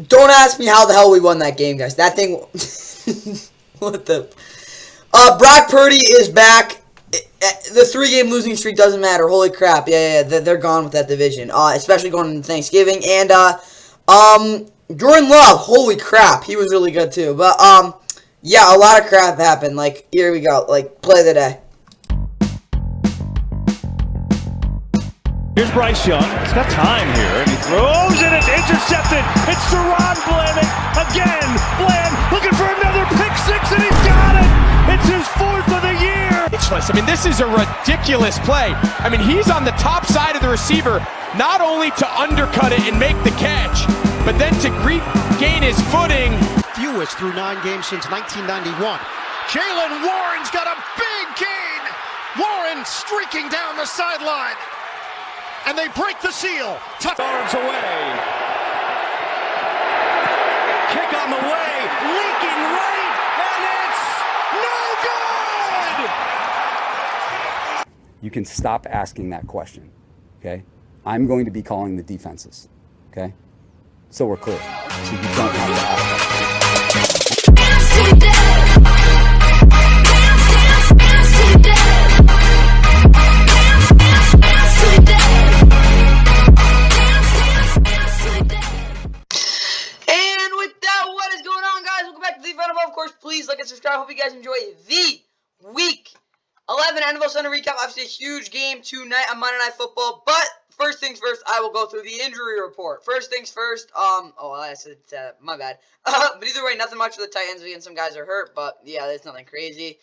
Don't ask me how the hell we won that game, guys. That thing... what the... Brock Purdy is back. The 3-game losing streak doesn't matter. Holy crap. Yeah, they're gone with that division. Especially going into Thanksgiving. And, Jordan Love, holy crap. He was really good, too. But, yeah, a lot of crap happened. Like, here we go. Like, play of the day. Here's Bryce Young. He's got time here, and he throws, and it's intercepted. It's Deron Bland again. Bland looking for another pick six, and he's got it. It's his 4th of the year. I mean, this is a ridiculous play. I mean, he's on the top side of the receiver, not only to undercut it and make the catch, but then to regain his footing. Fewest through 9 games since 1991. Jalen Warren's got a big gain. Warren streaking down the sideline. And they break the seal. Arms away. Kick on the way. Leaking right. And it's no good. You can stop asking that question, okay? I'm going to be calling the defenses, okay? So we're clear. So you don't have to ask that. Of course, please like and subscribe. Hope you guys enjoy the Week 11 NFL Sunday recap. Obviously, a huge game tonight on Monday Night Football. But first things first, I will go through the injury report. First things first. I said my bad. But either way, nothing much for the Titans. Again, some guys are hurt, but yeah, that's nothing crazy.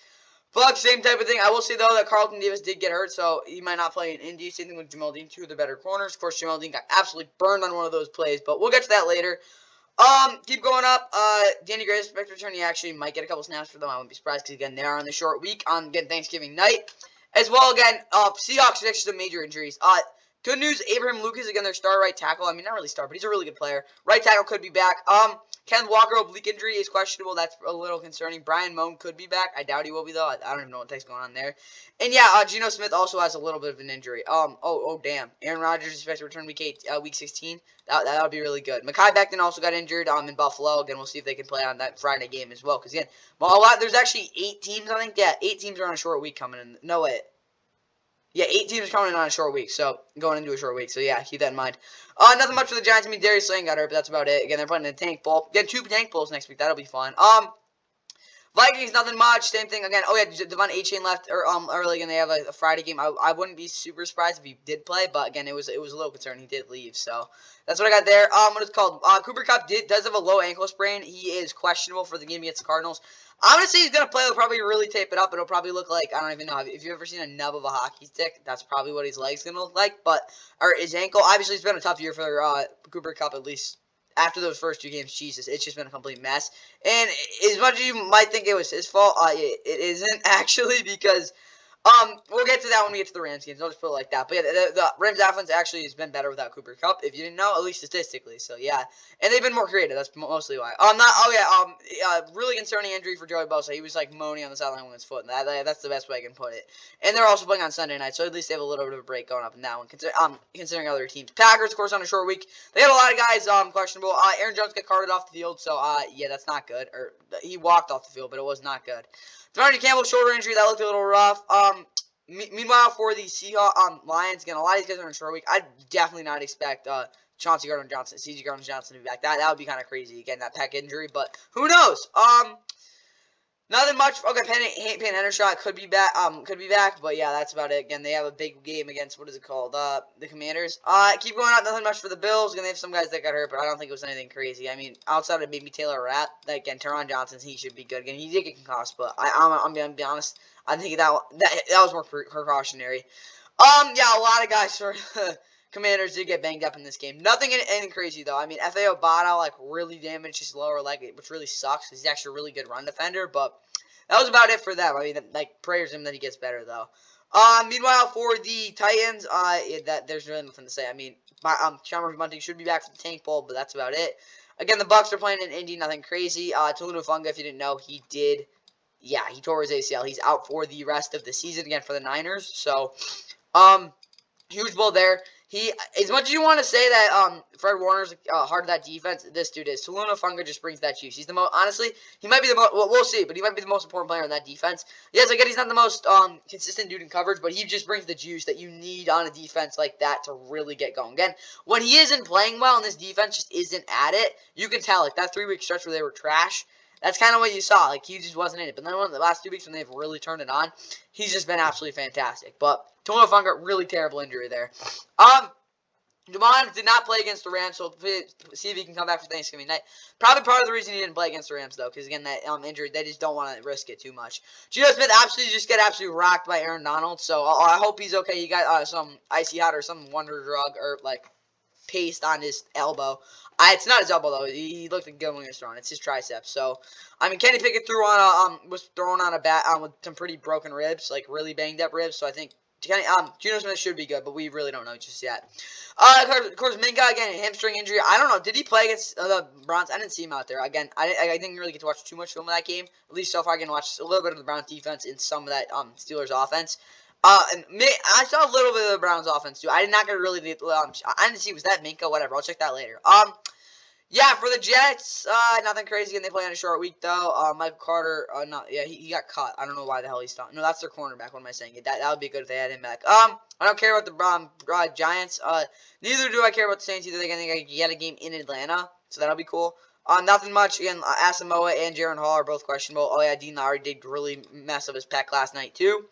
Bucs, same type of thing. I will say though that Carlton Davis did get hurt, so he might not play in Indy. Same thing with Jamel Dean, 2 of the better corners. Of course, Jamel Dean got absolutely burned on one of those plays, but we'll get to that later. Keep going up. Danny Gray's expected return. He actually might get a couple snaps for them. I wouldn't be surprised because, again, they are on the short week on, again, Thanksgiving night. As well, again, Seahawks next to some major injuries. Good news, Abraham Lucas, again, their star right tackle. I mean, not really star, but he's a really good player. Right tackle could be back. Ken Walker, oblique injury is questionable. That's a little concerning. Brian Moan could be back. I doubt he will be, though. I don't even know what the heck's going on there. And, yeah, Geno Smith also has a little bit of an injury. Damn. Aaron Rodgers is expected to return week 16. That would be really good. Mekhi Becton also got injured in Buffalo. Again, we'll see if they can play on that Friday game as well. Because, again, there's actually 8 teams, I think. Yeah, 8 teams are on a short week coming in. No, wait. Yeah, 8 teams coming in on a short week, so going into a short week. So, yeah, keep that in mind. Nothing much for the Giants. I mean, Darius Slayton got hurt, but that's about it. Again, they're playing in a tank bowl. Again, 2 tank bowls next week. That'll be fun. Vikings, nothing much. Same thing. Again, Devon Achane left early, and they have a Friday game. I wouldn't be super surprised if he did play, but, again, it was a little concerning. He did leave, so that's what I got there. What it's called? Cooper Kupp does have a low ankle sprain. He is questionable for the game against the Cardinals. I'm going to say he's going to play. He'll probably really tape it up. It'll probably look like, I don't even know. If you've ever seen a nub of a hockey stick, that's probably what his leg's going to look like. Or his ankle. Obviously, it's been a tough year for Cooper Kupp, at least after those first 2 games. Jesus, it's just been a complete mess. And as much as you might think it was his fault, it isn't actually, because we'll get to that when we get to the Rams games. I'll just put it like that. But yeah, the Rams offense actually has been better without Cooper Kupp, if you didn't know, at least statistically. So yeah, and they've been more creative. That's mostly why. Really concerning injury for Joey Bosa. He was like moaning on the sideline with his foot. And that's the best way I can put it. And they're also playing on Sunday night, so at least they have a little bit of a break going up in that one. Considering other teams, Packers, of course, on a short week. They had a lot of guys questionable. Aaron Jones got carted off the field, so yeah, that's not good. Or he walked off the field, but it was not good. Devontae Campbell, shoulder injury, that looked a little rough. Meanwhile, for the Seahawks Lions, again, a lot of these guys are in a short week. I'd definitely not expect Chauncey Gardner-Johnson, C.J. Gardner-Johnson to be back. That would be kind of crazy, again, that pec injury, but who knows? Nothing much. Okay, Peyton Hendershot could be back. But yeah, that's about it. Again, they have a big game against, what is it called? The Commanders. Keep going on. Nothing much for the Bills. Again, they have some guys that got hurt, but I don't think it was anything crazy. I mean, outside of maybe Taylor Rapp, again, Teron Johnson, he should be good. Again, he did get concussed, but I'm gonna be honest. I think that was more precautionary. Yeah, a lot of guys for Commanders did get banged up in this game. Nothing anything crazy, though. I mean, F.A. Obata, really damaged his lower leg, which really sucks. He's actually a really good run defender, but that was about it for them. I mean, prayers to him that he gets better, though. Meanwhile, for the Titans, there's really nothing to say. I mean, Sean Bunting should be back for the tank bowl, but that's about it. Again, the Bucs are playing in Indy, nothing crazy. Talanoa Hufanga, if you didn't know, he tore his ACL. He's out for the rest of the season, again, for the Niners. So, huge blow there. as much as you want to say that Fred Warner's hard of that defense, this dude is. Talanoa Hufanga just brings that juice. He's the most, honestly, he might be the most, well, we'll see, but he might be the most important player in that defense. Yes, I get he's not the most consistent dude in coverage, but he just brings the juice that you need on a defense like that to really get going. Again, when he isn't playing well and this defense just isn't at it, you can tell, like, that 3-week stretch where they were trash, that's kind of what you saw. Like, he just wasn't in it. But then the last 2 weeks when they've really turned it on, he's just been absolutely fantastic. But Talanoa Hufanga, really terrible injury there. Jamon did not play against the Rams, so see if he can come back for Thanksgiving night. Probably part of the reason he didn't play against the Rams, though, because, again, that injury, they just don't want to risk it too much. Geno Smith absolutely rocked by Aaron Donald, so I hope he's okay. He got some icy hot or some wonder drug or, like, paste on his elbow. It's not his elbow, though. He looked good when he was throwing. It's his triceps. So, I mean, Kenny Pickett was thrown on a bat with some pretty broken ribs, like really banged up ribs. So I think Geno Smith should be good, but we really don't know just yet. Of course, Minka, again, hamstring injury. I don't know. Did he play against the Browns? I didn't see him out there. Again, I didn't really get to watch too much film of that game. At least so far, I can watch a little bit of the Browns defense and some of that Steelers offense. I saw a little bit of the Browns offense too. I did not get really. I didn't see, was that Minka? Whatever. I'll check that later. Yeah, for the Jets, nothing crazy, and they play on a short week though. Michael Carter, he got cut. I don't know why the hell he's stopped. No, that's their cornerback. What am I saying? That would be good if they had him back. I don't care about the Giants. Neither do I care about the Saints either. I think I get a game in Atlanta, so that'll be cool. Nothing much. Again, Asamoah and Jaron Hall are both questionable. Oh yeah, Dean Lowry did really mess up his pec last night too.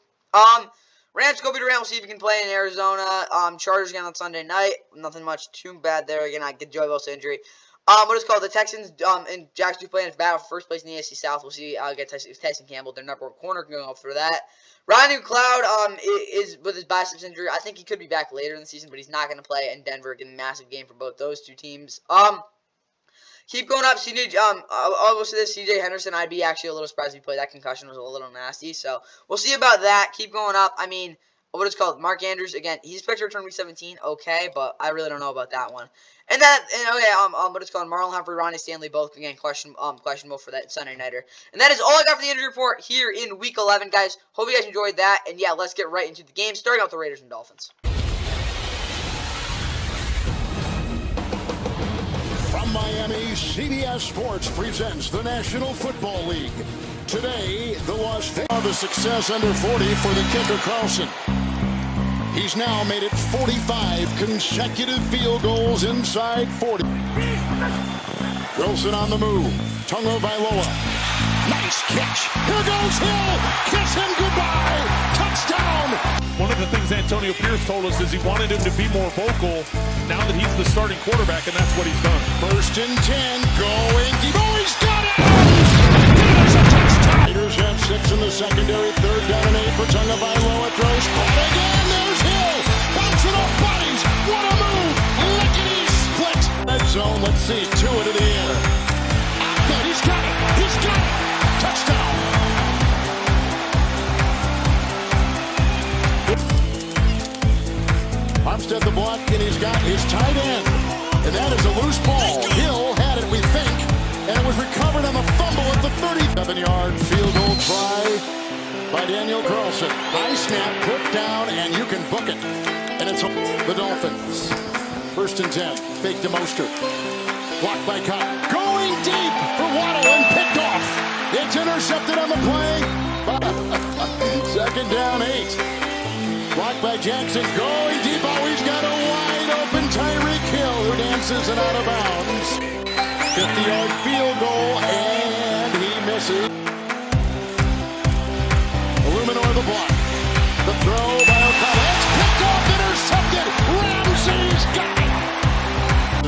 Rams go beat the Rams. We'll see if he can play in Arizona. Chargers again on Sunday night. Nothing much too bad there. Again, I get Joey Bosa injury. What is called the Texans and Jags do play in battle for first place in the AFC South. We'll see. Get Tyson Campbell, their number one corner, going up for that. Rodney McLeod is with his biceps injury. I think he could be back later in the season, but he's not going to play in Denver. Getting a massive game for both those two teams. Keep going up. I'll say this, CJ Henderson, I'd be actually a little surprised if he played. That concussion was a little nasty. So, we'll see about that. Keep going up. I mean, what is called? Mark Andrews, again, he's expected to return week 17. Okay, but I really don't know about that one. And then, what it's called? Marlon Humphrey, Ronnie Stanley, both, again, questionable for that Sunday nighter. And that is all I got for the injury report here in week 11, guys. Hope you guys enjoyed that. And, yeah, let's get right into the game, starting out with the Raiders and Dolphins. From Miami, CBS Sports presents the National Football League. Today, the success under 40 for the kicker Carlson. He's now made it 45 consecutive field goals inside 40. Wilson on the move. Tungo Vailoa. Nice catch. Here goes Hill. Kiss him goodbye. Touchdown. One of the things Antonio Pierce told us is he wanted him to be more vocal now that he's the starting quarterback, and that's what he's done. 1st and 10. Going deep. Oh, he's got it. Raiders have 6 in the secondary. 3rd down and 8 for Tungo Vailoa. Throws caught again. There's Hill. Bouncing off bodies. What a move. Lickety split. Red zone. Let's see. 2 into the air. But he's got it. He's got it. Touchdown. Armstead the block, and he's got his tight end. And that is a loose ball. Hill had it, we think, and it was recovered on the fumble at the 37-yard field goal try by Daniel Carlson. High snap, put down, and you can book it. And it's the Dolphins. 1st and 10. Fake to Mostert. Blocked by Cobb. Going deep for Waddle and picked off. It's intercepted on the play. 2nd down, 8. Blocked by Jackson, going deep. Oh, he's got a wide open Tyreek Hill who dances and out of bounds. 50-yard field goal, and he misses. Illuminor the block. The throw by O'Connell. It's picked off, intercepted. Ramsey's got it.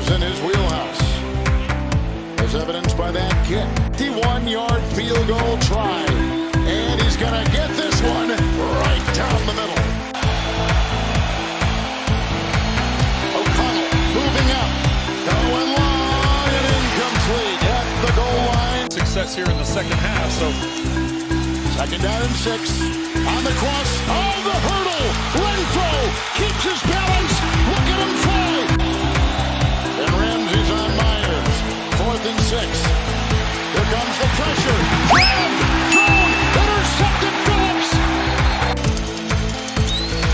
It's in his wheelhouse. As evidenced by that kick. 51-yard field goal try. And he's going to get this one right down the middle. Moving up, going long and incomplete at the goal line. Success here in the second half, so 2nd down and 6. On the cross, oh, the hurdle. Renfro keeps his balance. Look at him fly. And Ramsey's on Myers. 4th and 6. Here comes the pressure. Grabbed, thrown, intercepted Phillips.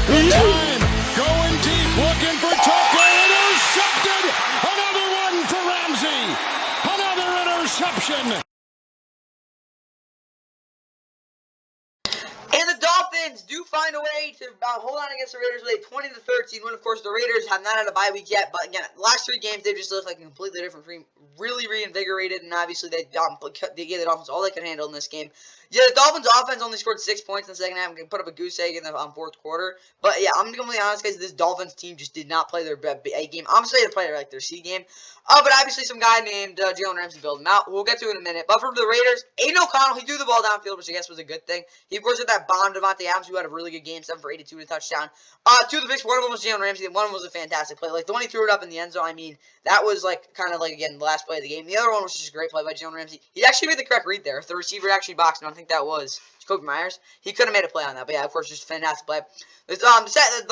Good time, going deep, looking for interception. And the Dolphins do find a way to hold on against the Raiders with a 20-13 win. Of course, the Raiders have not had a bye week yet, but again, last 3 games they just looked like a completely different team, really reinvigorated, and obviously they gave the Dolphins all they could handle in this game. Yeah, the Dolphins' offense only scored 6 points in the second half and put up a goose egg in the fourth quarter. But yeah, I'm going to be honest, guys, this Dolphins team just did not play their A game. I'm saying they played like their C game. But obviously some guy named Jalen Ramsey built him out. We'll get to it in a minute. But for the Raiders, Aiden O'Connell, he threw the ball downfield, which I guess was a good thing. He, of course, had that bomb Devontae Adams, who had a really good game, 7 for 82 and a touchdown. 2 of the picks, one of them was Jalen Ramsey, and one of them was a fantastic play. Like, the one he threw it up in the end zone, I mean, that was, like, kind of like, again, the last play of the game. The other one was just a great play by Jalen Ramsey. He actually made the correct read there. If the receiver actually boxed him, I think that was Kobe Myers, he could have made a play on that. But, yeah, of course, just a fantastic play. The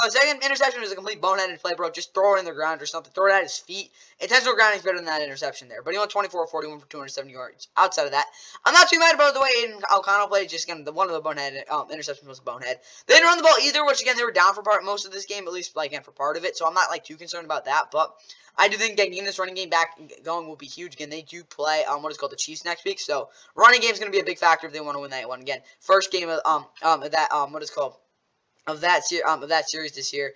second interception was a complete boneheaded play, bro. Just throw it in the ground or something. Throw it at his feet. Intentional grounding is better than that interception there. But he went 24-41 for 270 yards. Outside of that, I'm not too mad about the way Aiden O'Connell played. Just, again, one of the bonehead interceptions was a bonehead. They didn't run the ball either, which, again, they were down for most of this game, at least, like, again, for part of it. So I'm not, like, too concerned about that. But I do think getting this running game back going will be huge. Again, they do play what is called the Chiefs next week. So running game is going to be a big factor if they want to win that one. Again, first game of that series this year.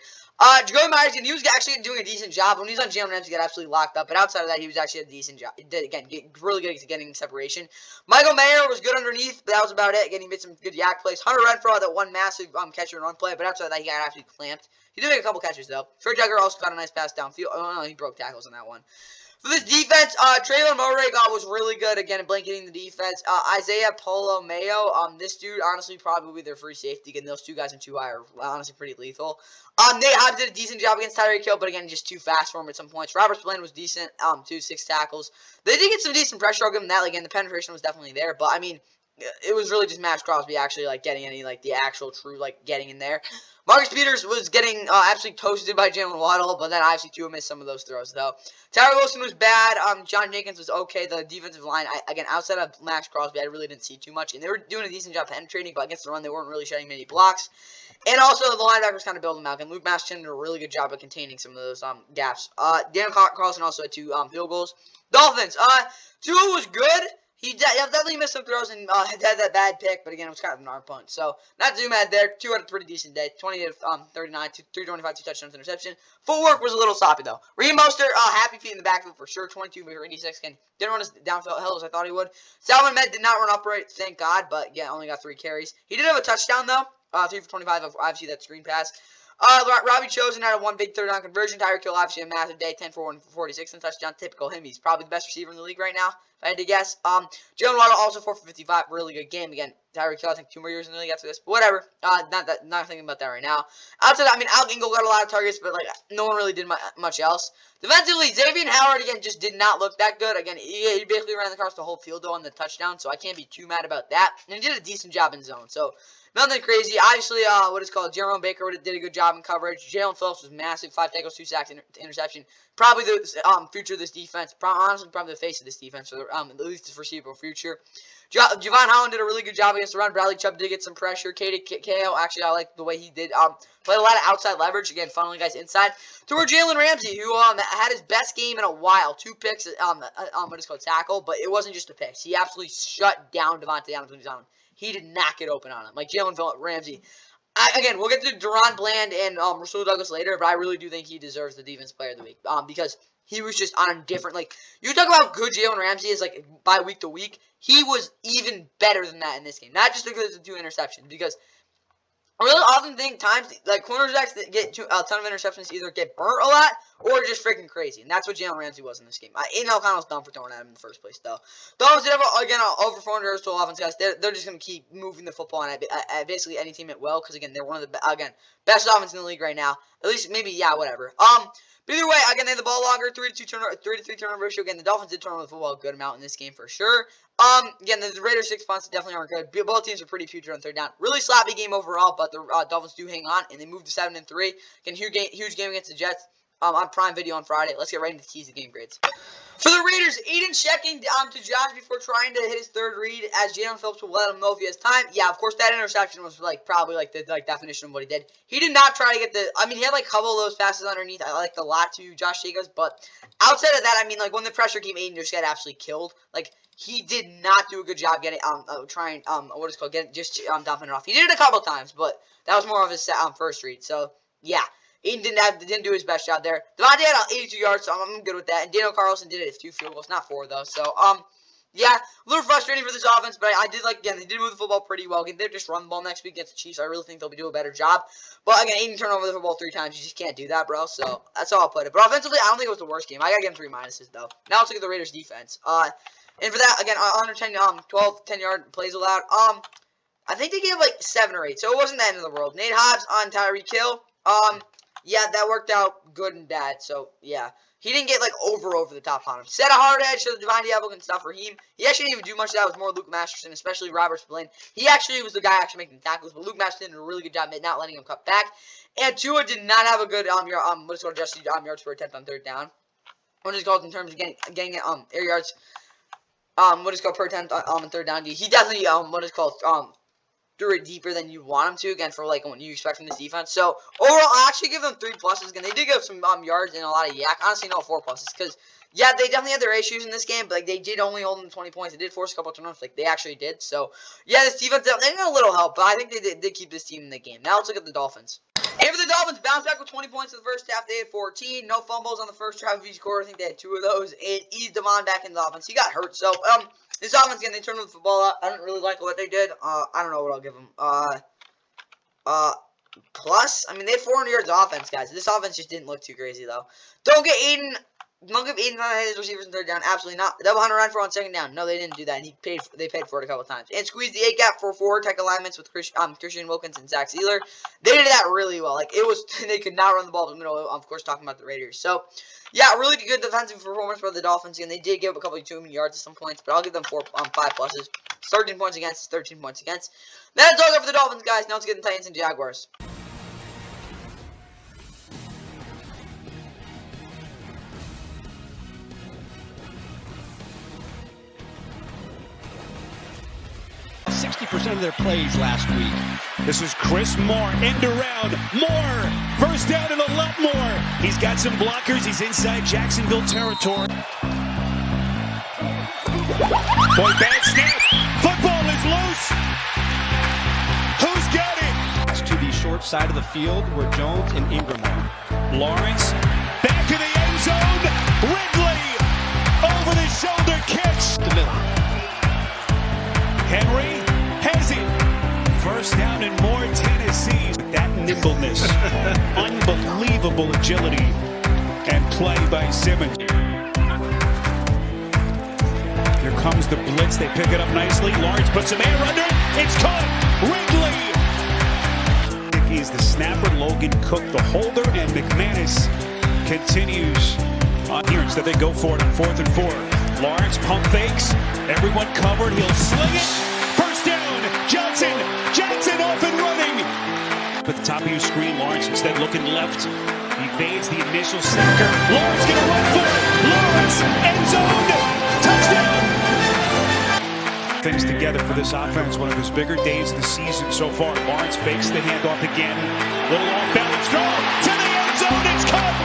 Jacoby Myers, he was actually doing a decent job. When he was on Jalen Ramsey, he got absolutely locked up. But outside of that, he was actually a decent job. He did, again, really good at getting separation. Michael Mayer was good underneath, but that was about it. Again, he made some good yak plays. Hunter Renfrow had that one massive catch and run play, but outside of that, he got absolutely clamped. He did make a couple catches, though. Trey Jagger also got a nice pass downfield. Oh, no, he broke tackles on that one. For this defense, Traylon Moray was really good, again, blanketing the defense. Isaiah Polomeo, this dude, honestly, probably their free safety. Again, those 2 guys in 2 high are honestly pretty lethal. They did a decent job against Tyreek Hill, but again, just too fast for him at some points. Robert Spillane was decent, 6 tackles. They did get some decent pressure. I'll give them that. Again, the penetration was definitely there, but I mean, it was really just Max Crosby actually, like, getting any, like, the actual true, like, getting in there. Marcus Peters was getting absolutely toasted by Jalen Waddle, but then obviously Tua missed some of those throws, though. Tyree Wilson was bad. John Jenkins was okay. The defensive line, again, outside of Max Crosby, I really didn't see too much. And they were doing a decent job penetrating, but against the run, they weren't really shedding many blocks. And also, the linebackers kind of building them out. And Luke Maston did a really good job of containing some of those gaps. Daniel Carlson also had 2 field goals. Dolphins, Tua was good. He definitely missed some throws and had that bad pick, but again, it was kind of an arm punch. So, not too mad there. Tua had a pretty decent day. 20 to 39, 325, 2 touchdowns, interception. Footwork was a little sloppy, though. Raheem Mostert, happy feet in the backfield for sure. 22 for 86. Again, didn't run as downfield hell as I thought he would. Salvin Med did not run upright, thank God, but yeah, only got 3 carries. He did have a touchdown, though. 3 for 25, obviously that screen pass. Robbie Chosen had a 1 big 3rd down conversion. Tyreek Hill, obviously a massive day, 10 for 146 and touchdown. Typical him. He's probably the best receiver in the league right now, if I had to guess. Jalen Waddle also 4 for 55. Really good game. Again, Tyreek Hill, I think 2 more years in the league after this. But whatever. Not thinking about that right now. Outside that, I mean, Al Gingle got a lot of targets, but like no one really did much else. Defensively, Xavier Howard, again, just did not look that good. Again, he basically ran across the whole field, though, on the touchdown, so I can't be too mad about that. And he did a decent job in zone, so nothing crazy. Obviously, Jerome Baker did a good job in coverage. Jalen Phillips was massive. 5 tackles, 2 sacks, interception. Probably the future of this defense. Honestly, probably the face of this defense for at least the foreseeable future. Javon Holland did a really good job against the run. Bradley Chubb did get some pressure. KO, actually, I like the way he did. Played a lot of outside leverage. Again, funneling guys inside. Toward Jalen Ramsey, who had his best game in a while. 2 picks, tackle, but it wasn't just a pick. He absolutely shut down Devontae Adams when he was on him. He did not get open on him. Like Jalen Ramsey. Again, we'll get to Deron Bland and Rasul Douglas later, but I really do think he deserves the Defense Player of the Week. Because he was just on a different, like, you talk about how good Jalen Ramsey is, like, by week to week. He was even better than that in this game. Not just because of the 2 interceptions, because I really often think times, like, cornerbacks that get a ton of interceptions either get burnt a lot or just freaking crazy. And that's what Jalen Ramsey was in this game. Aiden O'Connell's dumb for throwing at him in the first place, though. Dolphins did have, again, over 400 yards total offense, guys. They're just going to keep moving the football on at basically any team at will, because, again, they're one of the, best offense in the league right now. At least, maybe, yeah, whatever. But either way, again, they had the ball longer, 3 to 3 turnover ratio. Again, the Dolphins did turn over the football a good amount in this game for sure. Again, the Raiders' 6 punts definitely aren't good. Both teams are pretty future on 3rd down. Really sloppy game overall, but the Dolphins do hang on, and they moved to 7-3. Again, huge game against the Jets. on Prime Video on Friday. Let's get right into tease the game grades. For the Raiders, Aiden checking to Josh before trying to hit his third read, as Jalen Phillips will let him know if he has time. Yeah, of course, that interception was probably the definition of what he did. He did not try to get he had a couple of those passes underneath. I liked a lot to Josh Jacobs, but outside of that, when the pressure came, Aiden just got absolutely killed. He did not do a good job getting dumping it off. He did it a couple times, but that was more of his first read. So yeah. Aiden didn't do his best job there. Devontae had 82 yards, so I'm good with that. And Daniel Carlson did it with 2 field goals, not 4 though. So yeah, a little frustrating for this offense, but I did they did move the football pretty well. They're just run the ball next week against the Chiefs. I really think they'll be doing a better job. But again, Aiden turned over the football 3 times. You just can't do that, bro. So that's how I'll put it. But offensively, I don't think it was the worst game. I gotta give him 3 minuses though. Now let's look at the Raiders defense. And for that, again, 10-yard plays allowed. I think they gave 7 or 8, so it wasn't the end of the world. Nate Hobbs on Tyreek Hill. Yeah, that worked out good and bad. So, yeah. He didn't get, over the top on him. Set a hard edge to Devontae Evans and stuff. Raheem. He actually didn't even do much of that. It was more Luke Masterson, especially Robert Spillane. He actually was the guy making the tackles, but Luke Masterson did a really good job not letting him cut back. And Tua did not have a good adjusted yards per attempt on 3rd down. What is called in terms of getting air yards. Per attempt on 3rd down. He definitely threw it deeper than you want him to, again, for what you expect from this defense. So overall, I actually give them 3 pluses. Again, they did give some yards and a lot of yak. Honestly, no 4 pluses, because yeah, they definitely had their issues in this game, but they did only hold them 20 points. They did force a couple of turnovers, they actually did. So yeah, this defense, they got a little help, but I think they did keep this team in the game. Now let's look at the Dolphins. And for the Dolphins, bounced back with 20 points in the first half. They had 14. No fumbles on the first drive of each quarter. I think they had 2 of those. And eased Devon back in the offense. He got hurt. So, this offense, again, they turned the football out. I didn't really like what they did. I don't know what I'll give them. Plus, they had 400 yards of offense, guys. This offense just didn't look too crazy, though. Don't give Aiden on his receivers in 3rd down. Absolutely not. Double Hunter run for on 2nd down. No, they didn't do that. And they paid for it a couple times. And squeezed the 8 gap for 4 tech alignments with Christian Wilkins and Zach Sealer. They did that really well. They could not run the ball in the middle. Of course, talking about the Raiders. So, yeah, really good defensive performance for the Dolphins. And they did give up a couple of too many yards at some points, but I'll give them 5 pluses. 13 points against, 13 points against. That's all for the Dolphins, guys. Now let's get the Titans and Jaguars. Of their plays last week. This is Chris Moore, end around. Moore, first down and a lot more. He's got some blockers. He's inside Jacksonville territory. Boy, bad snap. Football is loose. Who's got it? To the short side of the field where Jones and Ingram are. Lawrence, back to the end zone. Ridley, over the shoulder catch. The middle. Henry has it. First down and more, Tennessee. That nimbleness, unbelievable agility, and play by Simmons. Here comes the blitz. They pick it up nicely. Lawrence puts some air under it. It's caught. Ridley. He's the snapper. Logan Cook, the holder, and McManus continues on here. Instead, they go for it on 4th and 4. Lawrence pump fakes. Everyone covered. He'll sling it. First down. Johnson off and running. At the top of your screen, Lawrence instead looking left. Evades the initial sacker. Lawrence gonna run for it. Lawrence end zone. Touchdown. Things together for this offense. One of his bigger days of the season so far. Lawrence fakes the handoff again. Little off balance throw to the end zone. It's caught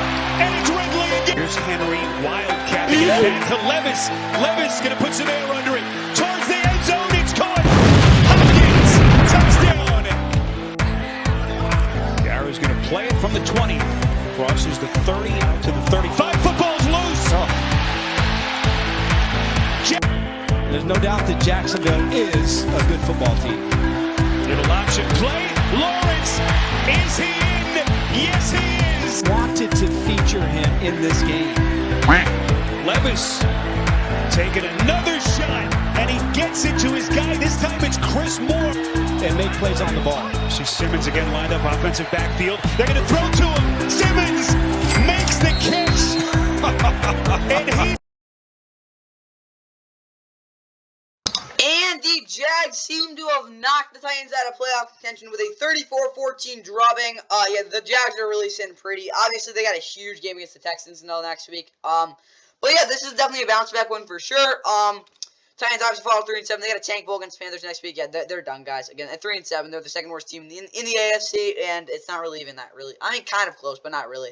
and it's Ridley again. Here's Henry wildcatting it back to Levis. Levis gonna put some air under it. Towards the end zone. It's caught. Hopkins touchdown. Garra's gonna play it from the 20. Crosses the 30 out to the 35. Football's loose. There's no doubt that Jacksonville is a good football team. Little option play. Lawrence, is he in? Yes, he is. Wanted to feature him in this game. Levis taking another shot, and he gets it to his guy. This time it's Chris Moore. And make plays on the ball. See Simmons again lined up, offensive backfield. They're going to throw to him. Simmons makes the catch. And he... the Jags seem to have knocked the Titans out of playoff contention with a 34-14 drubbing. Yeah, the Jags are really sitting pretty. Obviously, they got a huge game against the Texans next week. But yeah, this is definitely a bounce back win for sure. Titans obviously fall 3-7. They got a tank bowl against Panthers next week. Yeah, they're done, guys. Again, at 3-7, they're the second worst team in the AFC, and it's not really even that really. I mean, kind of close, but not really.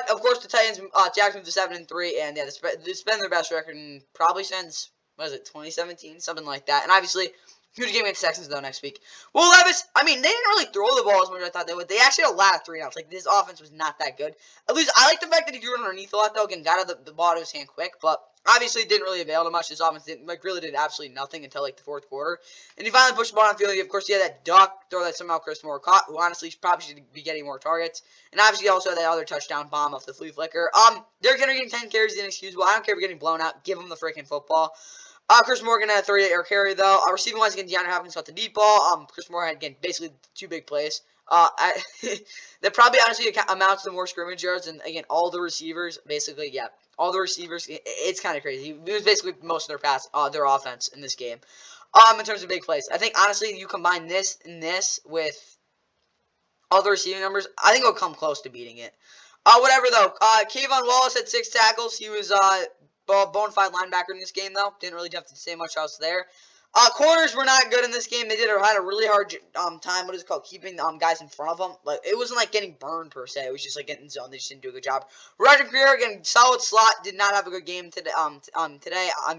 Of course, the Titans, Jags moved to 7-3, and yeah, it's been their best record in probably since, what is it, 2017, something like that. And obviously, huge game against the Texans though next week. Will Levis, I mean, they didn't really throw the ball as much as I thought they would. They actually had a lot of 3-and-outs. Like, this offense was not that good. At least I like the fact that he threw it underneath a lot though. Again, got the ball out of his hand quick, but obviously didn't really avail to much. This offense really did absolutely nothing until like the fourth quarter. And he finally pushed the ball on the field. Of course, he had that duck throw that somehow Chris Moore caught, who honestly probably should be getting more targets. And obviously also had that other touchdown bomb off the flea flicker. Derrick Henry getting 10 carries is inexcusable. I don't care if you're getting blown out. Give him the freaking football. Chris Morgan had a 38-yard carry, though. Receiving wise, again, DeAndre Hopkins got the deep ball. Chris Moore had, again, basically 2 big plays. That probably honestly amounts to more scrimmage yards than, again, all the receivers. Basically, yeah, all the receivers. It's kind of crazy. It was basically most of their offense in this game. In terms of big plays, I think, honestly, you combine this and this with all the receiving numbers, I think it'll come close to beating it. Whatever, though. Kayvon Wallace had 6 tackles. He was, bona fide linebacker in this game, though. Didn't really have to say much else there. Corners were not good in this game. They had a really hard time, what is it called, keeping guys in front of them. Like, it wasn't like getting burned, per se. It was just like getting zoned. They just didn't do a good job. Roger Greer, again, solid slot. Did not have a good game today.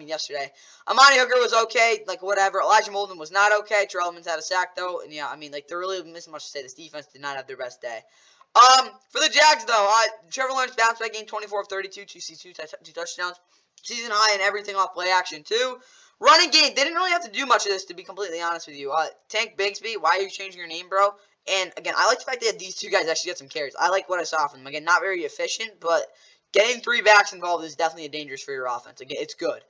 Yesterday. Amani Hooker was okay, like, whatever. Elijah Molden was not okay. Terrell Owens had a sack, though. And, yeah, I mean, like, they're really missing much to say. This defense did not have their best day. For the Jags, though, Trevor Lawrence bounced back game 24 of 32, 2 touchdowns. Season high and everything off play action, too. Running game, they didn't really have to do much of this, to be completely honest with you. Tank Bigsby, why are you changing your name, bro? And, again, I like the fact that these 2 guys actually get some carries. I like what I saw from them. Again, not very efficient, but getting 3 backs involved is definitely dangerous for your offense. Again, it's good.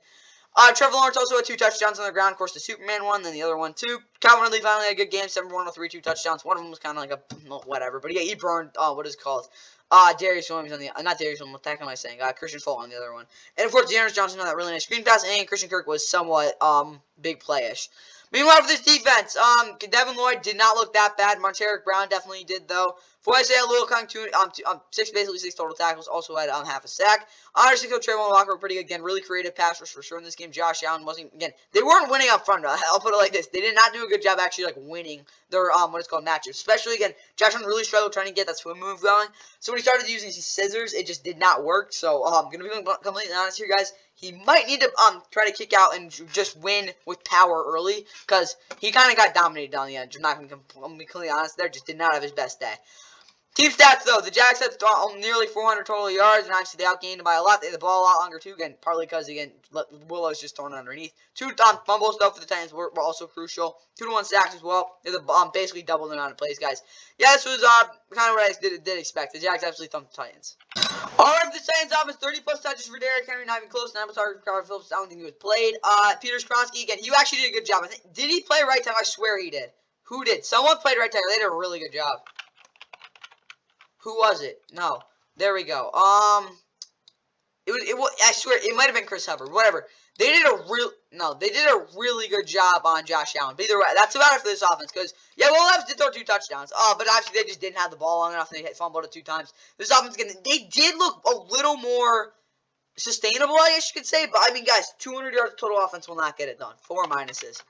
Trevor Lawrence also had 2 touchdowns on the ground. Of course, the Superman one, then the other one, too. Calvin Ridley finally had a good game, 7 for 103, 2 touchdowns. One of them was kind of like a whatever. But, yeah, he burned, what is it called? Darius Williams on the, not Darius Williams, what the heck am I saying? Christian Fulton on the other one. And, of course, Dearness Johnson on that really nice screen pass, and Christian Kirk was somewhat, big playish. Meanwhile, for this defense, Devin Lloyd did not look that bad. Marteric Brown definitely did, though. Foyce had a little kind of 6 total tackles. Also had half a sack. Honestly, Trayvon Walker were pretty good. Again, really creative passers for sure in this game. Josh Allen wasn't, again, they weren't winning up front. I'll put it like this. They did not do a good job actually, like, winning their, what is called matchups. Especially, again, Josh Allen really struggled trying to get that swim move going. So when he started using his scissors, it just did not work. So, I'm going to be completely honest here, guys. He might need to try to kick out and just win with power early, because he kind of got dominated down the end. I'm not going to be completely honest there. Just did not have his best day. Team stats, though. The Jags had nearly 400 total yards, and obviously they outgained by a lot. They had the ball a lot longer, too, again, partly because, again, Willow's just thrown underneath. 2 fumbles, though, for the Titans were also crucial. 2-1 sacks as well. They basically doubled the amount of plays, guys. Yeah, this was kind of what I did expect. The Jags absolutely thumped the Titans. Alright, for the Titans offense, 30-plus touches for Derrick Henry, not even close. 9 targets for Carter Phillips. I don't think he was played. Peter Skronsky, again, he actually did a good job. Did he play right tackle? I swear he did. Who did? Someone played right tackle. They did a really good job. Who was it? No. There we go. I swear, it might have been Chris Hubbard. Whatever. They did a really good job on Josh Allen. But either way, that's about it for this offense. Because, yeah, Will Levis did throw 2 touchdowns. But actually, they just didn't have the ball long enough. They hit fumbled it 2 times. This offense, again, they did look a little more sustainable, I guess you could say. But, I mean, guys, 200 yards total offense will not get it done. 4 minuses.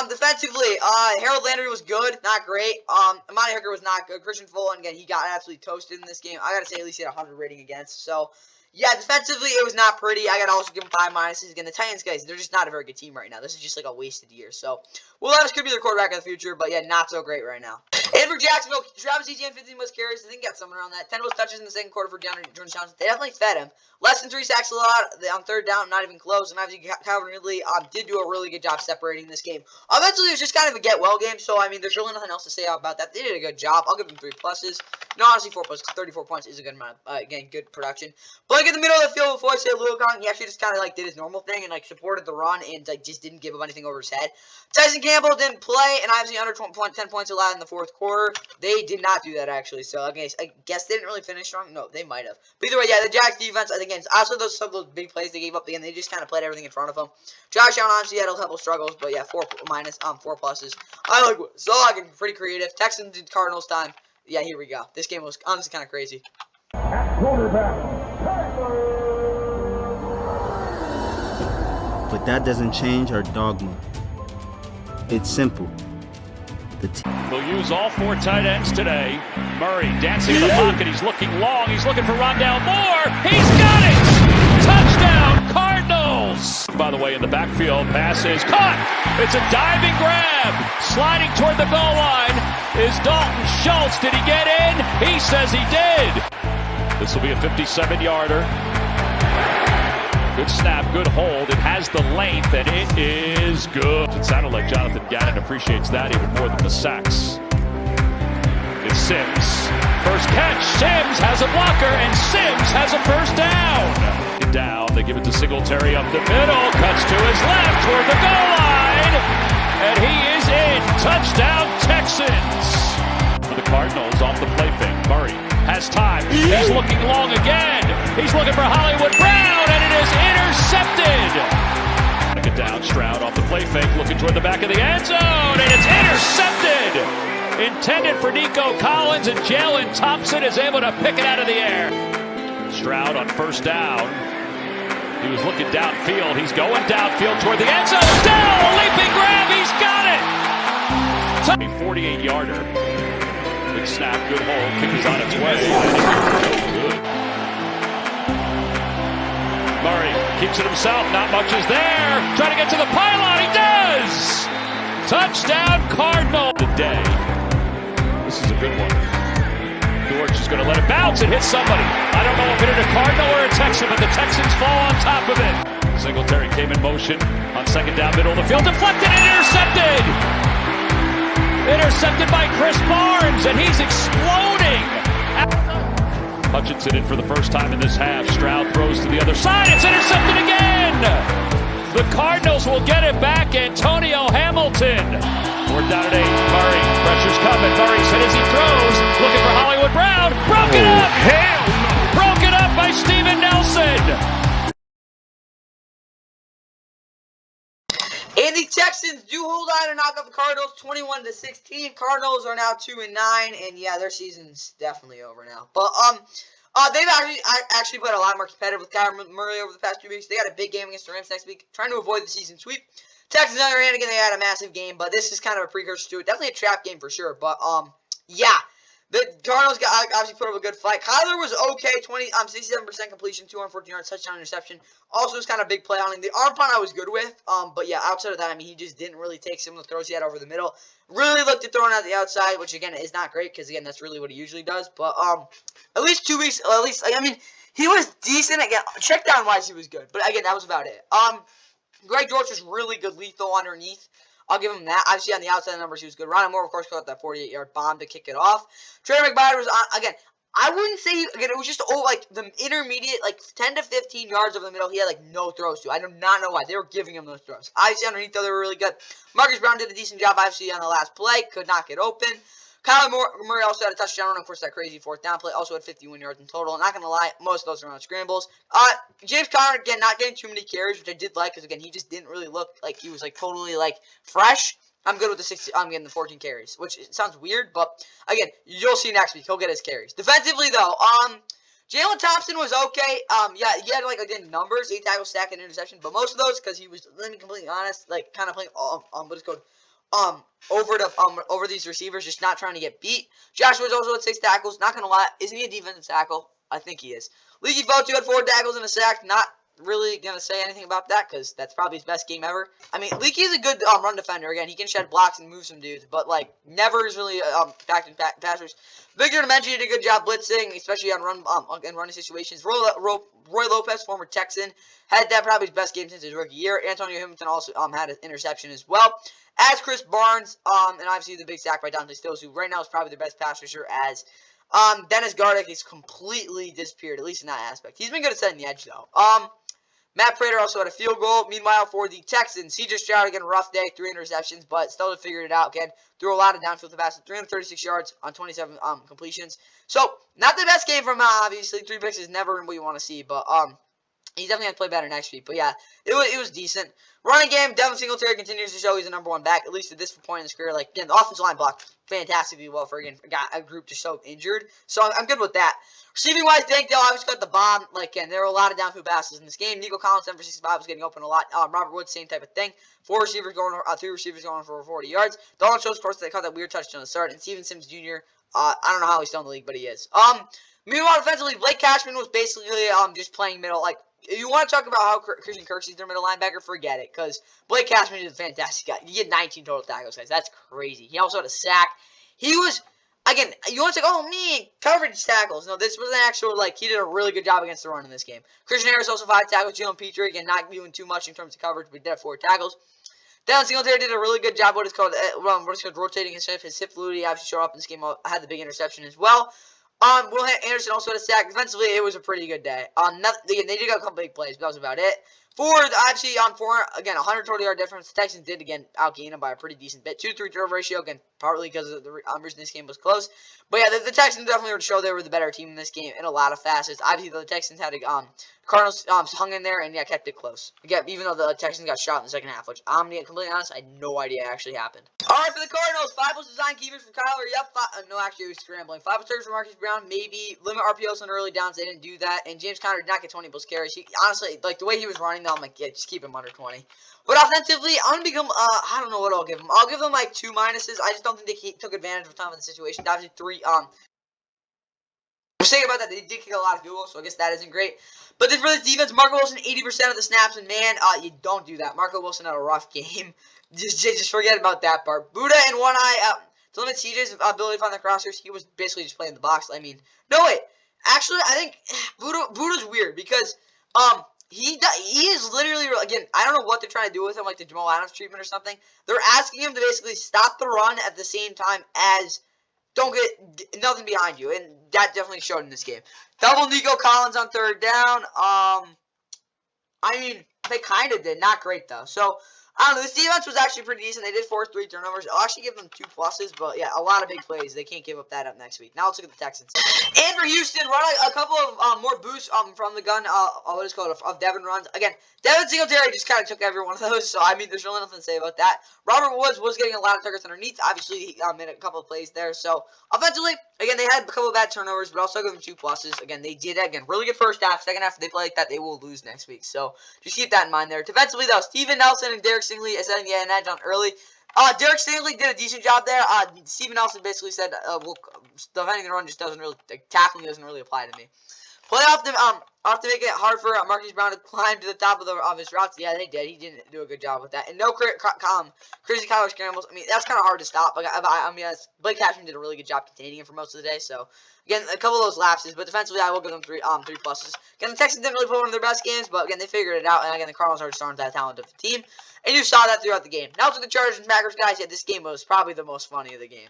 Defensively, Harold Landry was good, not great. Amani Hooker was not good. Christian Fulton, again, he got absolutely toasted in this game. I gotta say, at least he had a 100 rating against. So, yeah, defensively, it was not pretty. I gotta also give him 5 minuses. Again, the Titans, guys, they're just not a very good team right now. This is just like a wasted year. So, Will Levis could be their quarterback in the future, but yeah, not so great right now. And for Jacksonville, Travis Etienne, 15 most carries. I think he got somewhere around that. 10 most touches in the second quarter for Jones Johnson. They definitely fed him. Less than 3 sacks a lot on 3rd down, not even close. And obviously, Calvin Ridley did do a really good job separating this game. Eventually, it was just kind of a get-well game. So, I mean, there's really nothing else to say about that. They did a good job. I'll give them 3 pluses. No, honestly, 4 plus 34 points is a good amount. Again, good production. But Like in the middle of the field before I say Luokong, he actually just kind of like did his normal thing and like supported the run and like just didn't give up anything over his head. Tyson Campbell didn't play, and obviously under 10 points allowed in the fourth quarter. They did not do that actually, so I guess they didn't really finish strong. No, they might have. But either way, yeah, the Jags defense, I think, again, also some of those big plays they gave up again, they just kind of played everything in front of them. Josh Allen obviously had a couple struggles, but yeah, 4 pluses. I like Zog, pretty creative. Texans did Cardinals time. Yeah, here we go. This game was honestly kind of crazy. But that doesn't change our dogma. It's simple. They'll use all 4 tight ends today. Murray dancing in the pocket. He's looking long. He's looking for Rondale Moore. He's got it! Touchdown, Cardinals! By the way, in the backfield, pass is caught. It's a diving grab. Sliding toward the goal line is Dalton Schultz. Did he get in? He says he did. This will be a 57-yarder. Good snap, good hold. It has the length, and it is good. It sounded like Jonathan Gannon appreciates that even more than the sacks. It's Sims. First catch. Sims has a blocker, and Sims has a first down. They give it to Singletary up the middle. Cuts to his left toward the goal line, and he is in. Touchdown, Texans. For the Cardinals off the play fake. Murray has time. He's looking long again. He's looking for Hollywood Brown, and it is intercepted. Take it down. Stroud off the play fake, looking toward the back of the end zone, and it's intercepted. Intended for Nico Collins, and Jalen Thompson is able to pick it out of the air. Stroud on first down. He was looking downfield. He's going downfield toward the end zone. Still a leaping grab. He's got it. A 48-yarder. Big snap, good hold. Kick is on its way. No good. Murray keeps it himself. Not much is there. Trying to get to the pylon. He does. Touchdown, Cardinal. The day. This is a good one. George is going to let it bounce and hit somebody. I don't know if it hit a Cardinal or a Texan, but the Texans fall on top of it. Singletary came in motion on second down, middle of the field. Deflected and intercepted. Intercepted by Chris Barnes, and he's exploding. Hutchinson in for the first time in this half. Stroud throws to the other side. It's intercepted again. The Cardinals will get it back. Antonio Hamilton. 4th down and 8. Murray. Pressure's coming. Murray's hit as he throws. Looking for Hollywood Brown. Broken up. Hell no. Broken up by Steven Nelson. And the Texans do hold on to knock off the Cardinals 21-16. Cardinals are now 2-9, and yeah, their season's definitely over now. But they've actually played a lot more competitive with Kyler Murray over the past 2 weeks. They got a big game against the Rams next week, trying to avoid the season sweep. Texans, on the other hand, again, they had a massive game, but this is kind of a precursor to it. Definitely a trap game for sure. But yeah. The Cardinals obviously put up a good fight. Kyler was okay, 67% completion, 214 yards, touchdown, interception. Also, was kind of big play on him. The arm punt I was good with, but yeah, outside of that, I mean, he just didn't really take some of the throws he had over the middle. Really looked at throwing out the outside, which again is not great because again that's really what he usually does. But at least 2 weeks, I mean, he was decent again. Check down wise, he was good, but again that was about it. Greg George was really good, lethal underneath. I'll give him that. Obviously, on the outside numbers, he was good. Rondale Moore, of course, caught that 48-yard bomb to kick it off. Trey McBride was on, again, I wouldn't say, again, it was just, like, the intermediate, like, 10 to 15 yards over the middle, he had, like, no throws to. I do not know why. They were giving him those throws. Obviously, underneath, though, they were really good. Marcus Brown did a decent job, obviously, on the last play. Could not get open. Kyler Murray also had a touchdown run. Of course, that crazy 4th down play. Also had 51 yards in total. Not going to lie, most of those are on scrambles. James Conner, again, not getting too many carries, which I did like, because, again, he just didn't really look like he was, like, totally, like, fresh. I'm good with the 60. I'm getting the 14 carries, which sounds weird, but again, you'll see next week. He'll get his carries. Defensively, though, Jalen Thompson was okay. Yeah, he had like again numbers, 8 tackles, sack, and interception, but most of those because he was, let me be completely honest, like kind of playing what is called over these receivers, just not trying to get beat. Josh Woods also had 6 tackles. Not gonna lie, isn't he a defensive tackle? I think he is. Leaky Fotu had 4 tackles and a sack. Not really gonna say anything about that because that's probably his best game ever. I mean, Leaky is a good run defender. Again, he can shed blocks and move some dudes, but like never is really backed in passers. Victor Dimension did a good job blitzing, especially on running situations. Roy Lopez, former Texan, had that probably his best game since his rookie year. Antonio Hamilton also had an interception as well. As Chris Barnes, and obviously the big sack by Dante Stills, who right now is probably the best pass rusher as Dennis Gardeck has completely disappeared, at least in that aspect. He's been good at setting the edge, though. Matt Prater also had a field goal. Meanwhile, for the Texans, C.J. Stroud, again, a rough day, 3 interceptions, but still figured it out. Again, threw a lot of downfield passes, 336 yards on 27 completions. So, not the best game from obviously. 3 picks is never what you want to see, but he's definitely going to play better next week. But yeah, it was decent. Running game, Devin Singletary continues to show he's the #1 back, at least at this point in his career. Like, again, the offensive line blocked fantastically well for, again, a group just so injured. So I'm good with that. Receiving-wise, Dankdale obviously got the bomb. Like, again, there were a lot of downfield passes in this game. Nico Collins, 7 for 65, was getting open a lot. Robert Woods, same type of thing. 3 receivers going for 40 yards. Dalton Schultz, of course, they caught that weird touchdown at the start. And Steven Sims Jr., I don't know how he's still in the league, but he is. Meanwhile, defensively, Blake Cashman was basically just playing middle. Like, if you want to talk about how Christian Kirksey's their middle linebacker, forget it. Because Blake Cashman is a fantastic guy. You get 19 total tackles, guys. That's crazy. He also had a sack. He was, again, you want to say, oh, man, coverage tackles. No, this was an actual, like, he did a really good job against the run in this game. Christian Harris also 5 tackles. Jalen Petrie, again, not doing too much in terms of coverage, but he did have 4 tackles. Devin Singletary did a really good job what is called rotating his hip fluidity. He actually showed up in this game. Had the big interception as well. Will Anderson also had a sack. Defensively, it was a pretty good day. They did got a couple big plays, but that was about it. Actually, on 120-yard difference. The Texans did, again, outgain them by a pretty decent bit. 2-3 turnover ratio, again, partly because of the reason this game was close. But yeah, the Texans definitely would show they were the better team in this game in a lot of facets. Obviously, the Texans had Cardinals hung in there and yeah, kept it close. Again, even though the Texans got shot in the second half, which I'm being completely honest, I had no idea actually happened. All right, for the Cardinals, 5 was design keepers for Kyler. Yep, no, actually, he was scrambling. 5 was turns for Marcus Brown. Maybe limit RPOs on early downs. They didn't do that. And James Conner did not get 20 plus carries. He honestly, like the way he was running, though, I'm like, yeah, just keep him under 20. But offensively, I'm gonna become. I don't know what I'll give them. I'll give them like 2 minuses. I just don't think they took advantage of a ton of the situation. Obviously, 3. I was thinking about that. They did kick a lot of field goals, so I guess that isn't great. But then for this defense, Marco Wilson, 80% of the snaps, and man, you don't do that. Marco Wilson had a rough game. Just forget about that part. Buddha and One Eye, to limit CJ's ability to find the crossers, he was basically just playing the box. I mean, no wait. Actually, I think Buddha's weird because he is literally, again, I don't know what they're trying to do with him, like the Jamal Adams treatment or something. They're asking him to basically stop the run at the same time as don't get nothing behind you, and that definitely showed in this game. Double Nico Collins on 3rd down. I mean, they kind of did. Not great, though. So, I don't know. This defense was actually pretty decent. They did force 3 turnovers. I'll actually give them 2 pluses, but yeah, a lot of big plays. They can't give up that up next week. Now let's look at the Texans. And for Houston, run a couple of more boosts from the gun, what is it called, of Devin runs. Again, Devin Singletary just kind of took every one of those, so I mean, there's really nothing to say about that. Robert Woods was getting a lot of targets underneath. Obviously, he made a couple of plays there. So, offensively, again, they had a couple of bad turnovers, but also give them 2 pluses. Again, they did, again, really good first half. Second half, if they play like that, they will lose next week. So, just keep that in mind there. Defensively, though, Steven Nelson and Derek Stingley is setting the edge on early. Derek Stingley did a decent job there. Steven Nelson basically said, well, defending the run just doesn't really, tackling doesn't really apply to me. Playoff to make it hard for Marquise Brown to climb to the top of his routes. Yeah, they did. He didn't do a good job with that. And no crazy Kyler scrambles. I mean, that's kind of hard to stop. Like, I mean, Blake Cashman did a really good job containing him for most of the day. So, again, a couple of those lapses. But defensively, I will give them 3 pluses. Again, the Texans didn't really play one of their best games. But, again, they figured it out. And, again, the Cardinals are just aren't that talented team. And you saw that throughout the game. Now to the Chargers and Packers, guys. Yeah, this game was probably the most funny of the game.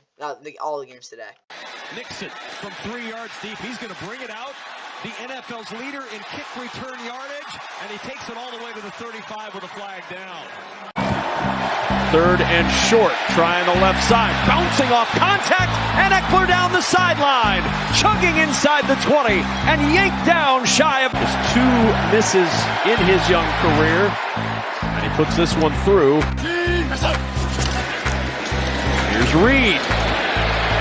All the games today. Nixon from 3 yards deep. He's going to bring it out. The NFL's leader in kick return yardage, and he takes it all the way to the 35 with a flag down. 3rd and short, trying the left side, bouncing off contact, and Eckler down the sideline, chugging inside the 20, and yanked down shy of his 2 misses in his young career, and he puts this one through. Here's Reed,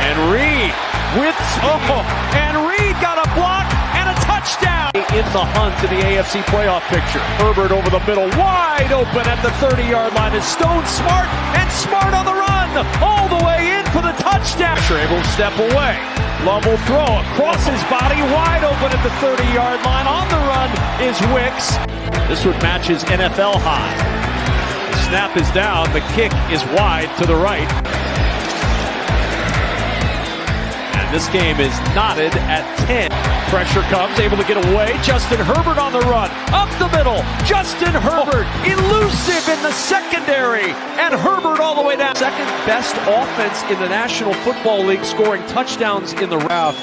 and Reed got a block and a touchdown. In the hunt in the AFC playoff picture. Herbert over the middle, wide open at the 30-yard line. Is Stone smart and smart on the run, all the way in for the touchdown. Able to step away. Love will throw across his body, wide open at the 30-yard line. On the run is Wicks. This would match his NFL high. The snap is down. The kick is wide to the right. This game is knotted at 10. Pressure comes, able to get away. Justin Herbert on the run. Up the middle. Justin Herbert elusive. explosive in the secondary, and Herbert all the way down. Second best offense in the National Football League, scoring touchdowns in the route.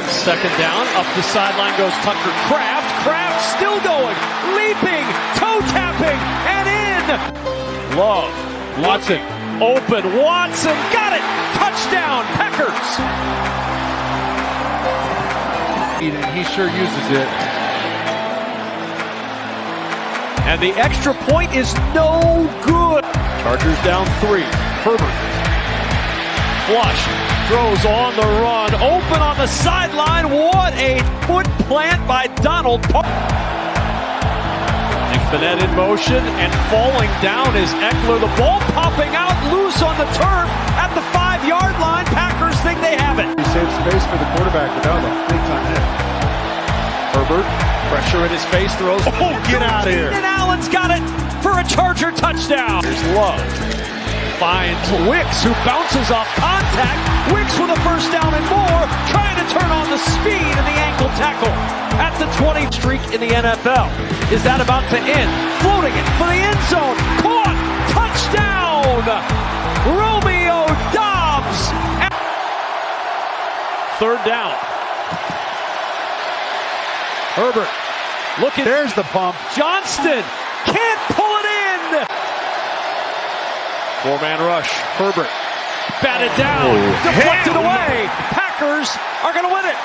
Second down, up the sideline goes Tucker Kraft. Kraft still going, leaping, toe tapping, and in. Love, Watson, open, Watson, got it, touchdown, Packers. He sure uses it. And the extra point is no good. Chargers down 3. Herbert. Flush. Throws on the run. Open on the sideline. What a foot plant by Donald Park. Fournette in motion and falling down is Eckler. The ball popping out loose on the turf at the 5-yard line. Packers think they have it. He saves space for the quarterback, but that was a big time hit. Herbert, pressure in his face, throws. Oh, get out of here. And Allen's got it for a Charger touchdown. Here's Love. Finds Wicks, who bounces off contact. Wicks with a first down and more, trying to turn on the speed and the ankle tackle at the 20 streak in the NFL. Is that about to end? Floating it for the end zone. Caught. Touchdown. Romeo Doubs. Third down. Herbert looking. There's the pump. Johnston can't pull it in. 4-man rush. Herbert batted down. Deflected away. Packers are going to win it.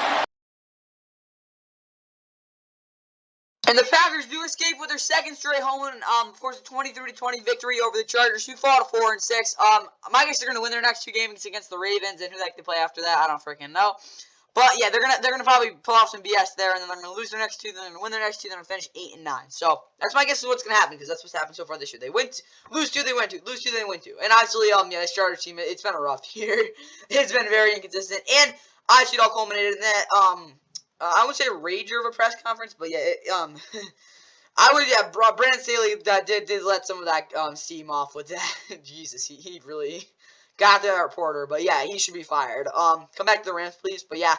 And the Packers do escape with their second straight home win, force a 23-20 victory over the Chargers, who fall to 4-6. My guess they're gonna win their next 2 games against the Ravens, and who the heck they play after that, I don't freaking know. But yeah, they're gonna probably pull off some BS there, and then they're gonna lose their next 2, then they're gonna win their next 2, then they're gonna finish 8-9. So that's my guess of what's gonna happen, because that's what's happened so far this year. They lose 2, they win 2, lose 2, they win 2. And actually, yeah, this Chargers team, it's been a rough year. It's been very inconsistent, and actually it all culminated in that I would say rager of a press conference, but yeah, Brandon Staley did let some of that steam off with that. Jesus, he really got that reporter, but yeah, he should be fired. Come back to the Rams, please. But yeah,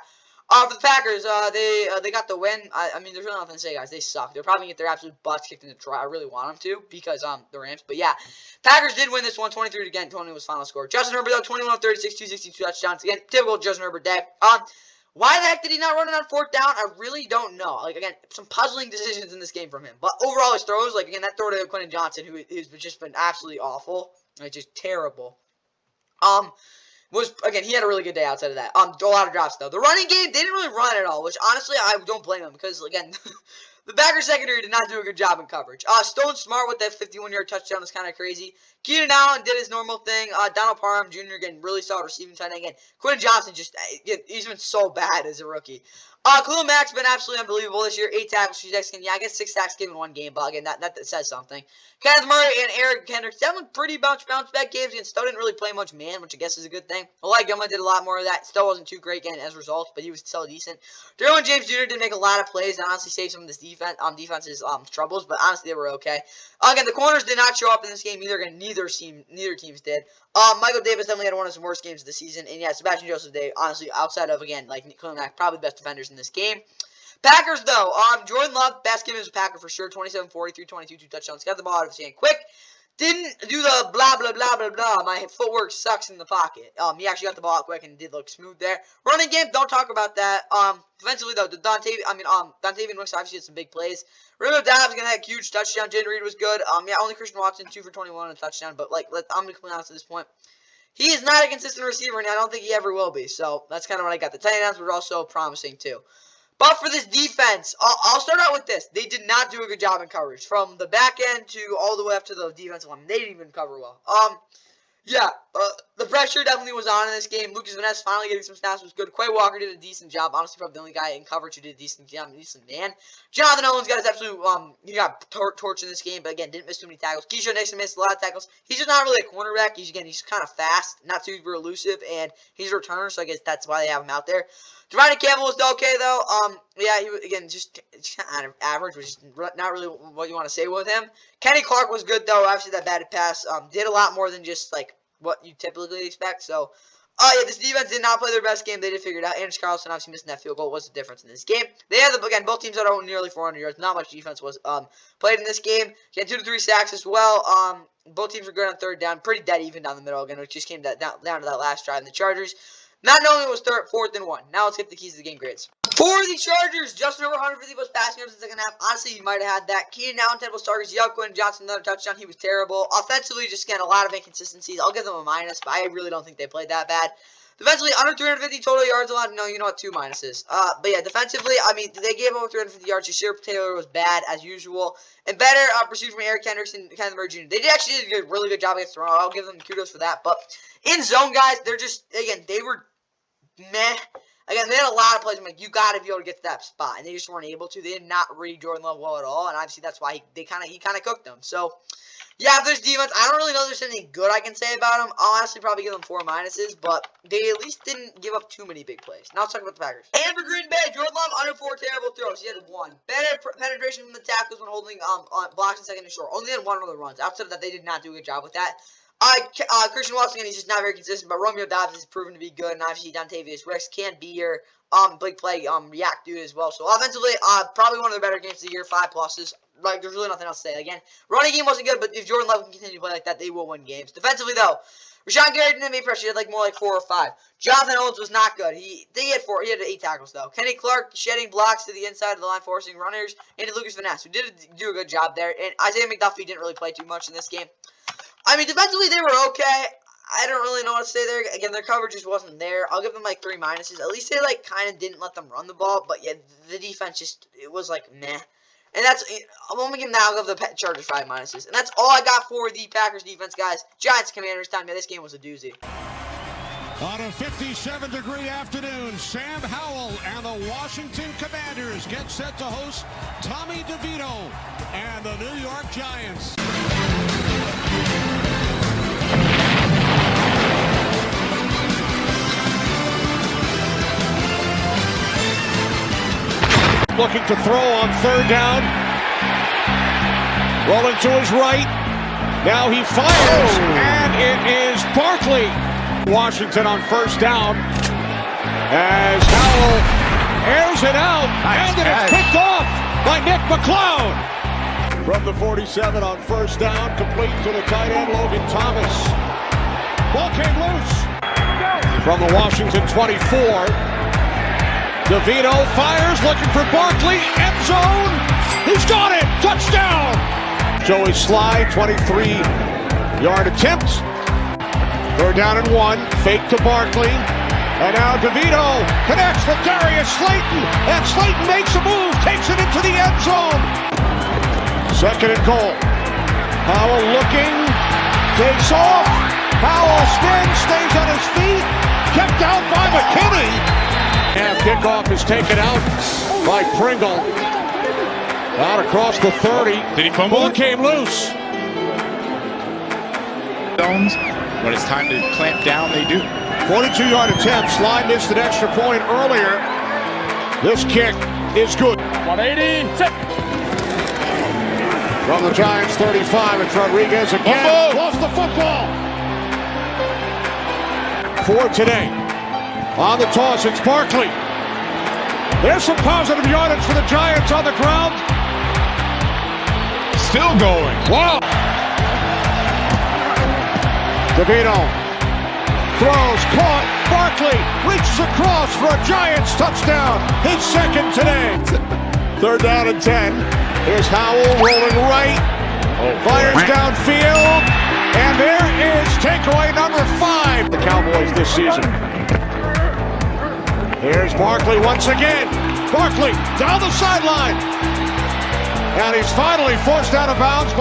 for the Packers, they got the win. I mean, there's really nothing to say, guys. They suck. They're probably gonna get their absolute butts kicked in the try. I really want them to, because the Rams. But yeah, Packers did win this one, 23 again. 20 was final score. Justin Herbert though, 21 of 36, 262 touchdowns. Again, typical Justin Herbert day. Why the heck did he not run it on 4th down? I really don't know. Like, again, some puzzling decisions in this game from him. But overall, his throws, like, again, that throw to Quentin Johnson, who's just been absolutely awful. Like, just terrible. Again, he had a really good day outside of that. A lot of drops, though. The running game, they didn't really run at all, which, honestly, I don't blame them. Because, again, the Packers secondary did not do a good job in coverage. Stone Smart with that 51-yard touchdown was kind of crazy. Keenan Allen did his normal thing. Donald Parham Jr. getting really solid receiving tight end again. Quentin Johnson he's been so bad as a rookie. Khalil Mack's been absolutely unbelievable this year. 8 tackles, 3 sacks. Yeah, I guess 6 sacks given in 1 game, but again, that says something. Kenneth Murray and Eric Hendricks definitely pretty bounce back games. Again, Stowe didn't really play much man, which I guess is a good thing. Eli Gilman did a lot more of that. Still wasn't too great again as a result, but he was still decent. Derwin James Jr. did make a lot of plays and honestly saved some of this defense's troubles, but honestly they were okay. Again, the corners did not show up in this game either. Again, neither teams did. Michael Davis definitely had one of his worst games of the season, and yeah, Sebastian Joseph Day, honestly, outside of again like Khalil Mack, probably the best defenders in this game. Packers though, Jordan Love, best game as a Packer for sure. 27-40, 322, 2 touchdowns. Got the ball out of his hand quick. Didn't do the blah blah blah blah blah. My footwork sucks in the pocket. He actually got the ball out quick and did look smooth there. Running game, don't talk about that. Defensively though, Dontavian Wicks obviously had some big plays. Romeo Doubs gonna have a huge touchdown. Jaden Reed was good. Yeah, only Christian Watson 2 for 21 and a touchdown. But like, I'm gonna be honest at this point. He is not a consistent receiver, and I don't think he ever will be. So that's kind of what I got. The tight ends were also promising too. But for this defense, I'll start out with this. They did not do a good job in coverage. From the back end to all the way up to the defensive line. They didn't even cover well. The pressure definitely was on in this game. Lucas Van Ness finally getting some snaps was good. Quay Walker did a decent job. Honestly, probably the only guy in coverage who did a decent job. Decent man. Jonathan Owens got his absolute, he got torched in this game, but again, didn't miss too many tackles. Keyshawn Nixon missed a lot of tackles. He's just not really a cornerback. He's kind of fast, not super elusive, and he's a returner, so I guess that's why they have him out there. Devine Campbell was okay, though. Yeah, he was, again, just kind of average, which is not really what you want to say with him. Kenny Clark was good, though. Obviously, that batted pass did a lot more than just, like, what you typically expect. So, Yeah, this defense did not play their best game. They did figure it out. Anders Carlson obviously missing that field goal was the difference in this game. They had, again, both teams had nearly 400 yards. Not much defense was played in this game. Again, 2 to 3 sacks as well. Both teams were good on third down. Pretty dead even down the middle again, which just came down to that last drive. And the Chargers, not knowing it was 4th and 1. Now let's get the keys to the game grades. For the Chargers, just over 150 plus passing yards in the second half. Honestly, you might have had that. Keenan Allen, 10 plus targets. Quinn Johnson, another touchdown. He was terrible. Offensively, just again, a lot of inconsistencies. I'll give them a minus, but I really don't think they played that bad. Defensively, under 350 total yards allowed. No, you know what? 2 minuses. But yeah, defensively, I mean, they gave over 350 yards. Shasir Taylor was bad, as usual. And better pursuit from Eric Henderson, Kenneth Murray Jr. They actually did a really good job against the run. I'll give them kudos for that. But in zone, guys, they're just, again, they were meh. Again, they had a lot of plays. I'm like, you got to be able to get to that spot. And they just weren't able to. They did not read Jordan Love well at all. And obviously, that's why he kind of cooked them. So, yeah, if there's defense, I don't really know there's anything good I can say about them. I'll honestly probably give them 4 minuses, but they at least didn't give up too many big plays. Now let's talk about the Packers. And for Green Bay, Jordan Love under 4 terrible throws. He had 1. Better penetration from the tackles when holding on blocks in second and short. Only had 1 of the runs. Outside of that, they did not do a good job with that. Christian Watson, he's just not very consistent, but Romeo Dobbs has proven to be good, and obviously Dontavius Rex can be your big play react dude as well. So offensively, probably one of the better games of the year, 5 pluses. Like, there's really nothing else to say. Again, running game wasn't good, but if Jordan Love can continue to play like that, they will win games. Defensively, though, Rashawn Gary didn't have any pressure. He had more like 4 or 5. Jonathan Owens was not good. He had 8 tackles, though. Kenny Clark shedding blocks to the inside of the line, forcing runners. And Lucas Van Ness, who did do a good job there. And Isaiah McDuffie didn't really play too much in this game. I mean, defensively, they were okay. I don't really know what to say there. Again, their coverage just wasn't there. I'll give them 3 minuses. At least they kind of didn't let them run the ball. But yeah, the defense it was meh. And that's, I'm only giving that. I'll give the Chargers 5 minuses. And that's all I got for the Packers defense, guys. Giants Commanders time. Yeah, this game was a doozy. On a 57-degree afternoon, Sam Howell and the Washington Commanders get set to host Tommy DeVito and the New York Giants. Looking to throw on 3rd down. Rolling to his right. Now he fires, and it is Barkley. Washington on 1st down as Howell airs it out, and it is picked off by Nick McCloud. From the 47 on 1st down, complete to the tight end, Logan Thomas. Ball came loose. From the Washington 24, DeVito fires, looking for Barkley, end zone. He's got it, touchdown. Joey Sly, 23-yard attempt. 3rd down and 1, fake to Barkley. And now DeVito connects with Darius Slayton. And Slayton makes a move, takes it into the end zone. 2nd and goal. Howell looking, takes off. Howell spins, stays on his feet. Kept out by McKinney. And kickoff is taken out by Pringle. Out across the 30. Did he fumble? Ball came loose. When it's time to clamp down, they do. 42-yard attempt. Sly missed an extra point earlier. This kick is good. 180. From the Giants 35, it's Rodriguez again. Lost the football. For today. On the toss, it's Barkley. There's some positive yardage for the Giants on the ground. Still going. Wow. DeVito throws, caught. Barkley reaches across for a Giants touchdown. His 2nd today. 3rd down and 10. Here's Howell rolling right. Fires downfield. And there is takeaway number 5. The Cowboys this season. Here's Barkley once again. Barkley down the sideline. And he's finally forced out of bounds.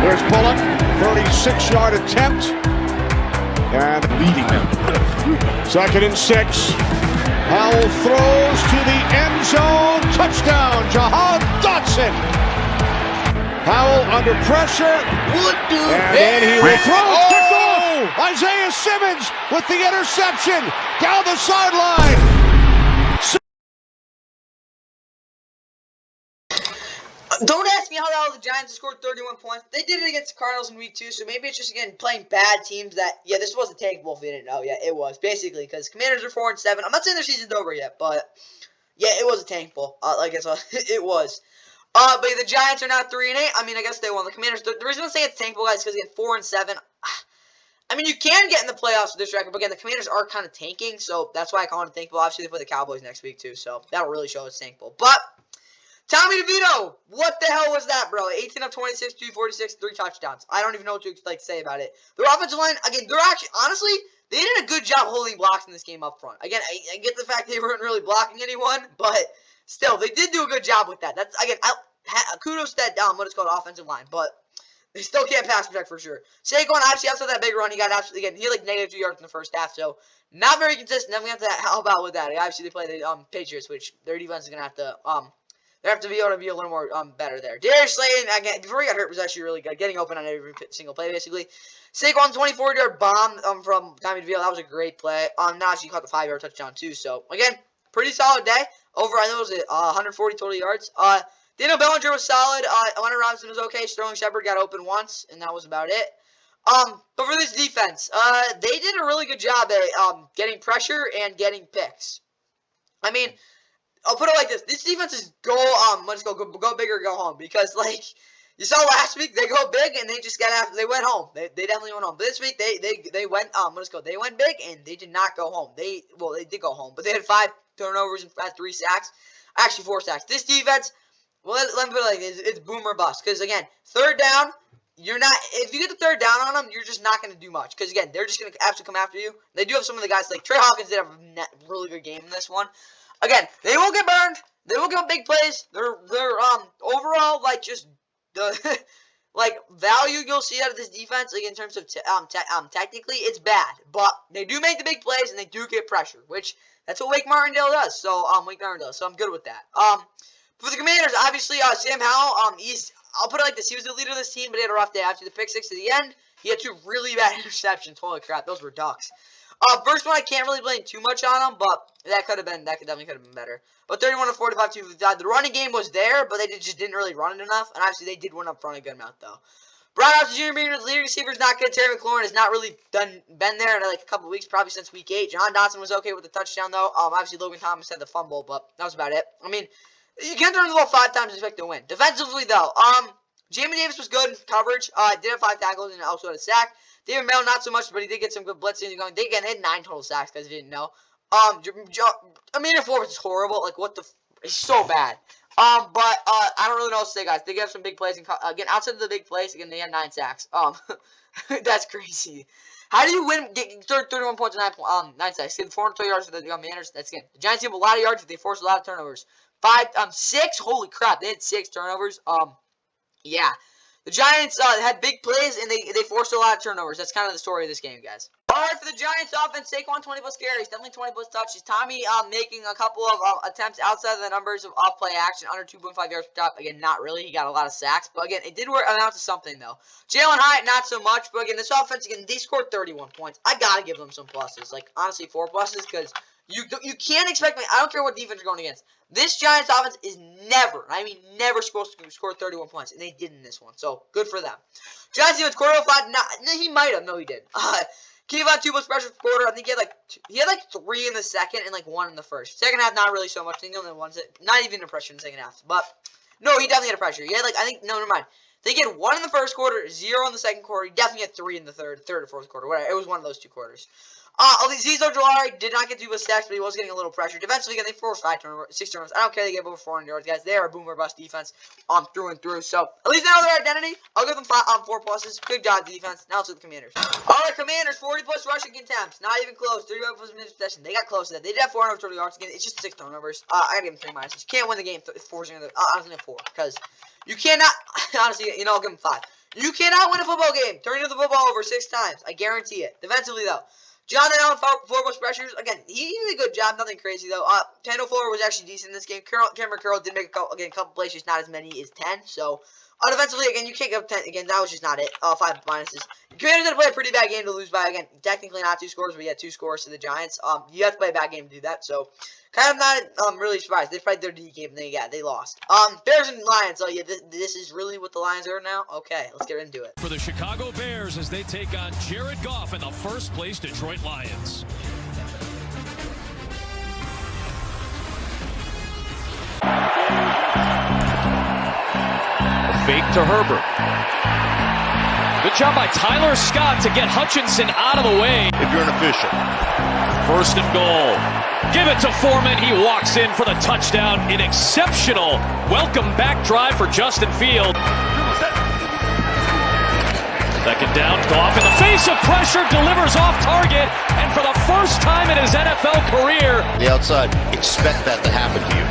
Here's Bullock, 36-yard attempt. And leading them. 2nd and 6. Howell throws to the end zone. Touchdown, Jahan Dotson. Howell under pressure. And then he will throw. Isaiah Simmons with the interception down the sideline. Don't ask me how the hell the Giants scored 31 points. They did it against the Cardinals in week 2, so maybe it's just, again, playing bad teams that, yeah, this was a tankable if you didn't know. Yeah, it was, basically, because Commanders are 4-7. I'm not saying their season's over yet, but, yeah, it was a tankable. Like I said, it was. But the Giants are now 3-8. I mean, I guess they won. The Commanders, the reason I say it's tankable, guys, is because, again, 4-7. I mean, you can get in the playoffs with this record, but again, the Commanders are kind of tanking, so that's why I call it tankable. Obviously, they play the Cowboys next week, too, so that'll really show it's tankable. But Tommy DeVito, what the hell was that, bro? 18 of 26, 246, 3 touchdowns. I don't even know what to say about it. Their offensive line, again, they're actually, honestly, they did a good job holding blocks in this game up front. Again, I get the fact they weren't really blocking anyone, but still, they did do a good job with that. That's, again, kudos to that, what is called offensive line, but they still can't pass protect for sure. Saquon, actually, after that big run, he got absolutely, again, he had like -2 yards in the first half, so not very consistent. Definitely have to help out with that. Obviously, they play the Patriots, which their defense is going to have to, they have to be able to be a little more better there. Darius Slayton, again, before he got hurt, was actually really good, getting open on every single play, basically. Saquon, 24-yard bomb from Tommy DeVito. That was a great play. Now actually caught the 5-yard touchdown, too. So, again, pretty solid day. Over, I know it was 140 total yards. Daniel Bellinger was solid. Leonard Robinson was okay. Sterling Shepard got open once, and that was about it. But for this defense, they did a really good job at getting pressure and getting picks. I mean, I'll put it like this: this defense is let's go big or go home, because like you saw last week, they go big and they just they went home. They definitely went home. But this week they went they went big and they did not go home. They did go home, but they had 5 turnovers and had 3 sacks, actually 4 sacks. This defense. Well, let me put it like this. It's boom or bust. Because, again, third down, if you get the third down on them, you're just not going to do much. Because, again, they're just going to absolutely come after you. They do have some of the guys, like Trey Hawkins did have a really good game in this one. Again, they will get burned. They will give up big plays. They're overall, like, just the, like, value you'll see out of this defense, like, in terms of, technically, it's bad. But they do make the big plays, and they do get pressure, which, that's what Wake Martindale does. So, so I'm good with that. For the Commanders, obviously, Sam Howell, I'll put it like this. He was the leader of this team, but he had a rough day. After the pick 6 to the end, he had 2 really bad interceptions. Holy crap, those were ducks. First one, I can't really blame too much on him, but that definitely could have been better. But 31 to 45, 255. The running game was there, but they just didn't really run it enough. And obviously, they did win up front a good amount, though. Brian Robinson Jr. being the leading receiver is not good. Terry McLaurin has not really been there in like a couple of weeks, probably since week 8. John Dotson was okay with the touchdown, though. Obviously, Logan Thomas had the fumble, but that was about it. I mean, you can't throw the ball 5 times and expect to win. Defensively, though, Jamie Davis was good in coverage. Did have 5 tackles and also had a sack. David Merrill, not so much, but he did get some good blitzing going. They had 9 total sacks, guys, if you didn't know. Amir Forbes is horrible. Like, what the it's so bad. But I don't really know what to say, guys. They have some big plays. And again, outside of the big plays, again, they had 9 sacks. That's crazy. How do you win? Get 31 points and 9 sacks. Get 420 yards for the Commanders. That's again. The Giants have a lot of yards, but they forced a lot of turnovers. 6. Holy crap! They had 6 turnovers. Yeah. The Giants had big plays, and they forced a lot of turnovers. That's kind of the story of this game, guys. All right, for the Giants offense, Saquon 20-plus carries, definitely 20-plus touches. Tommy making a couple of attempts outside of the numbers of off-play action, under 2.5 yards per top. Again, not really. He got a lot of sacks. But, again, it did amount to something, though. Jalen Hyatt, not so much. But, again, this offense, again, they scored 31 points. I got to give them some pluses. Like, honestly, 4 pluses because you can't expect me. I don't care what defense you're going against. This Giants offense is never supposed to score 31 points, and they did in this one. So, good for them. Giants defense, quarter 5. He might have. No, he didn't. Kevon 2+ pressure per quarter. I think he had like 3 in the second and like 1 in the first. Second half, not really so much. I think only not even a pressure in the second half. But no, he definitely had a pressure. He had never mind. I think he had 1 in the first quarter, 0 in the second quarter. He definitely had 3 in the third or fourth quarter. Whatever. It was one of those 2 quarters. Azeez Ojulari did not get to his sacks, but he was getting a little pressure. Defensively, again, they forced 6 turnovers. I don't care they gave over 400 yards, guys. They are a boom or bust defense through and through. So, at least they know their identity. I'll give them 4 pluses. Good job, defense. Now it's with the Commanders. All right, Commanders, 40-plus rushing attempts. Not even close. 35+ minutes possession. They got close to that. They did have 400 total yards. Again, it's just 6 turnovers. I gotta give them 3 minuses. You can't win the game forcing the honestly 4, because you cannot, honestly, I'll give them 5. You cannot win a football game turning the football over 6 times. I guarantee it. Defensively, though, Jonathan Allen, 4+ pressures. Again, he did a good job. Nothing crazy, though. Kendall Fuller was actually decent in this game. Cameron Curl did make a couple plays, just not as many as 10. So, Defensively, again, you can't go 10. Again, that was just not it. 5 minuses. The Commanders had to play a pretty bad game to lose by, again, technically not 2 scores, but yeah, 2 scores to the Giants. You have to play a bad game to do that, so kind of not really surprised. They played their D game, and they lost. Bears and Lions. So yeah, this is really what the Lions are now. Okay, let's get into it. For the Chicago Bears as they take on Jared Goff and the first place Detroit Lions. Fake to Herbert. Good job by Tyler Scott to get Hutchinson out of the way. If you're an official. First and goal. Give it to Foreman. He walks in for the touchdown. An exceptional welcome back drive for Justin Field. Second down. Goff in the face of pressure. Delivers off target. And for the first time in his NFL career. The outside. Expect that to happen to you.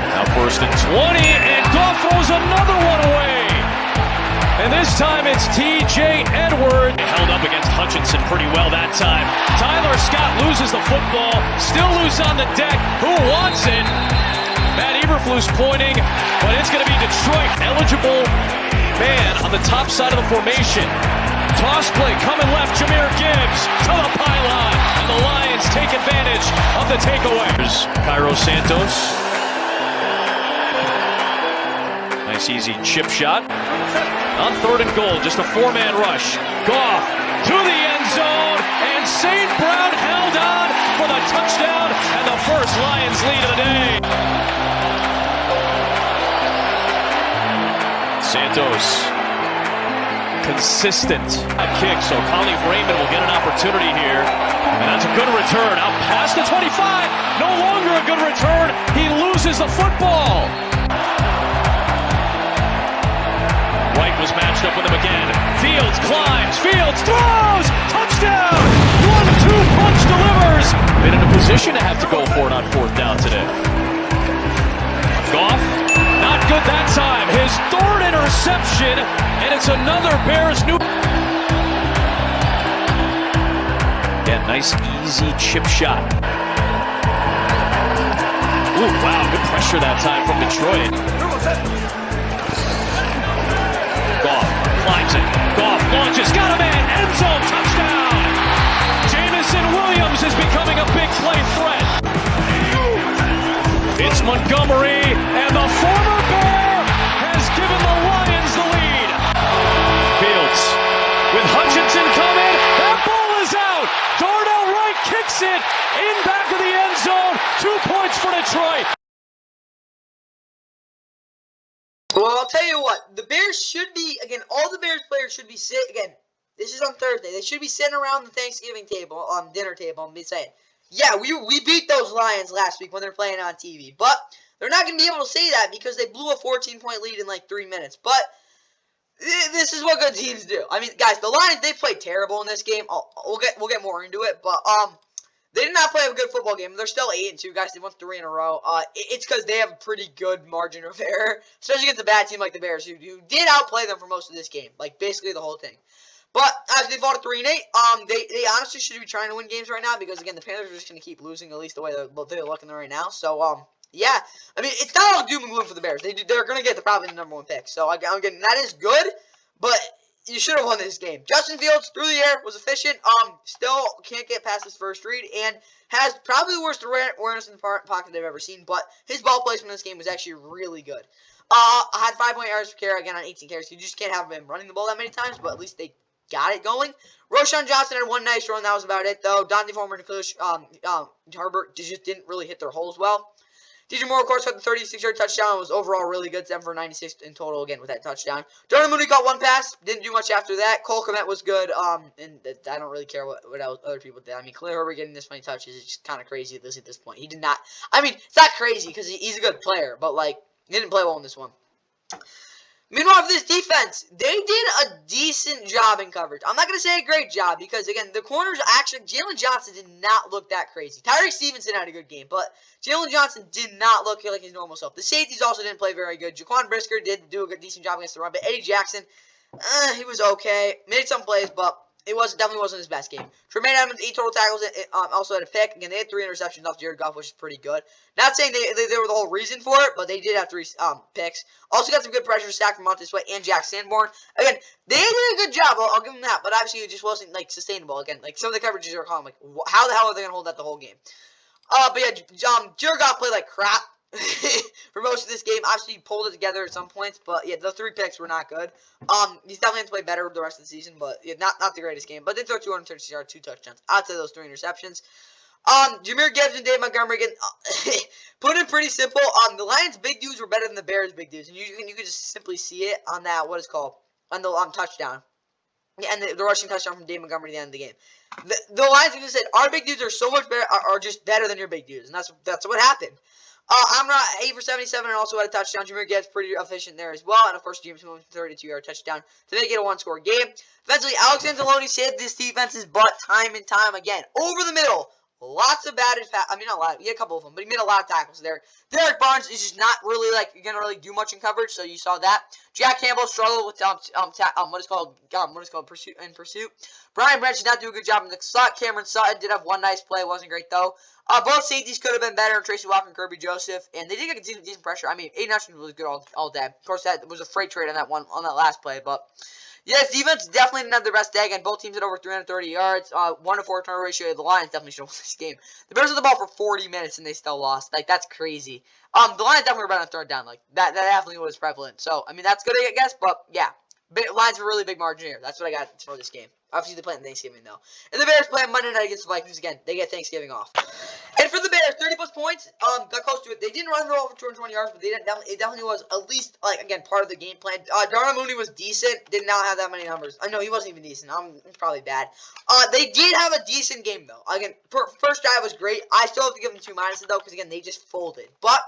Now first and 20, and Goff throws another one away. And this time it's T.J. Edwards. Held up against Hutchinson pretty well that time. Tyler Scott loses the football, still loose on the deck. Who wants it? Matt Eberflus pointing, but it's going to be Detroit. Eligible man on the top side of the formation. Toss play coming left, Jahmyr Gibbs to the pylon, and the Lions take advantage of the takeaway. There's Cairo Santos. Nice easy chip shot. On third and goal, just a 4-man rush. Goff to the end zone, and St. Brown held on for the touchdown and the first Lions lead of the day. Santos, consistent kick, so Collie Raymond will get an opportunity here. And that's a good return, out past the 25. No longer a good return, he loses the football. White was matched up with him again. Fields climbs, Fields throws, touchdown! 1-2 punch delivers. Been in a position to have to go for it on fourth down today. Goff, not good that time. His third interception, and it's another Bears new. Yeah, nice easy chip shot. Ooh, wow, good pressure that time from Detroit. Goff climbs it. Goff launches. Got a man. End zone. Touchdown. Jamison Williams is becoming a big play threat. It's Montgomery, and the former Bear has given the Lions the lead. Fields with Hutchinson coming. That ball is out. Darnell Wright kicks it in back of the end zone. 2 points for Detroit. Well, I'll tell you what, the Bears should be, again, all the Bears players should be again, this is on Thursday, they should be sitting around the Thanksgiving table, dinner table, and be saying, yeah, we beat those Lions last week when they're playing on TV, but they're not going to be able to say that because they blew a 14-point lead in like 3 minutes, but this is what good teams do. I mean, guys, the Lions, they played terrible in this game. We'll get more into it, but, they did not play a good football game. They're still 8-2, guys. They won 3 in a row. It's because they have a pretty good margin of error, especially against a bad team like the Bears, who did outplay them for most of this game, like basically the whole thing. But as they fought at 3-8, they honestly should be trying to win games right now because again the Panthers are just going to keep losing, at least the way they're looking right now. So yeah, I mean it's not all doom and gloom for the Bears. They're going to get probably the #1 pick. So again that is good, but you should have won this game. Justin Fields through the air was efficient. Still can't get past his first read and has probably the worst awareness in the pocket they've ever seen. But his ball placement in this game was actually really good. I had 5.8 yards per carry again on 18 carries. You just can't have him running the ball that many times, but at least they got it going. Roshan Johnson had one nice run. That was about it, though. Dante Foreman and Herbert just didn't really hit their holes well. DJ Moore, of course, got the 36-yard touchdown. It was overall really good. 7 for 96 in total, again, with that touchdown. Darnell Mooney caught one pass. Didn't do much after that. Cole Kmet was good. And I don't really care what else other people did. I mean, Khalil Herbert getting this many touches is just kind of crazy at this point. He did not. I mean, it's not crazy because he's a good player, but, like, he didn't play well in this one. Meanwhile, for this defense, they did a decent job in coverage. I'm not going to say a great job because, again, the corners actually, Jalen Johnson did not look that crazy. Tyree Stevenson had a good game, but Jalen Johnson did not look like his normal self. The safeties also didn't play very good. Jaquan Brisker did do a decent job against the run, but Eddie Jackson, he was okay. Made some plays, but it definitely wasn't his best game. Tremaine Edmonds, 8 total tackles, also had a pick. Again, they had 3 interceptions off Jared Goff, which is pretty good. Not saying they were the whole reason for it, but they did have 3 picks. Also got some good pressure stack from Montez Sweat and Jack Sanborn. Again, they did a good job. I'll give them that, but obviously it just wasn't like sustainable. Again, like some of the coverages are calling, like how the hell are they gonna hold that the whole game? But yeah, Jared Goff played like crap for most of this game. Obviously, he pulled it together at some points, but yeah, the 3 picks were not good. He's definitely going to play better the rest of the season, but yeah, not the greatest game. But they throw 236 yards, 2 touchdowns. Outside those 3 interceptions. Jahmyr Gibbs and Dave Montgomery again. Put it pretty simple. The Lions' big dudes were better than the Bears' big dudes, and you can just simply see it on that on the touchdown. Yeah, and the rushing touchdown from Dave Montgomery at the end of the game. The Lions even said, our big dudes are so much better, are just better than your big dudes, and that's what happened. Amra, 8 for 77, and also had a touchdown. Jahmyr Gibbs pretty efficient there as well, and of course, James Williams, 32-yard touchdown to make it a 1-score game. Eventually, Alex Anzalone saved this defense's butt time and time again. Over the middle. Lots of bad, not a lot. He had a couple of them, but he made a lot of tackles there. Derek Barnes is just not really going to really do much in coverage, so you saw that. Jack Campbell struggled with what is called pursuit. Brian Branch did not do a good job in the slot. Cameron Sutton did have one nice play, wasn't great though. Both safeties could have been better, Tracy Walker and Kirby Joseph, and they did get decent pressure. I mean, Aiden Hutchinson was good all day. Of course, that was a freight trade on that last play, but yes, defense definitely didn't have their best day. Again, both teams had over 330 yards. 1-4 turnover ratio. The Lions definitely should have won this game. The Bears had the ball for 40 minutes and they still lost. Like, that's crazy. The Lions definitely were better on 3rd down. Like, that definitely was prevalent. So, I mean, that's good, I guess, but yeah. Lions have a really big margin here. That's what I got for this game. Obviously, they play on Thanksgiving, though. And the Bears play on Monday night against the Vikings again. They get Thanksgiving off. And for the Bears, 30-plus points, got close to it. They didn't run the ball for 220 yards, but it definitely was at least, like, again, part of the game plan. Darnell Mooney was decent. Did not have that many numbers. I know he wasn't even decent. It's probably bad. They did have a decent game, though. Again, first drive was great. I still have to give them 2 minuses, though, because, again, they just folded. But,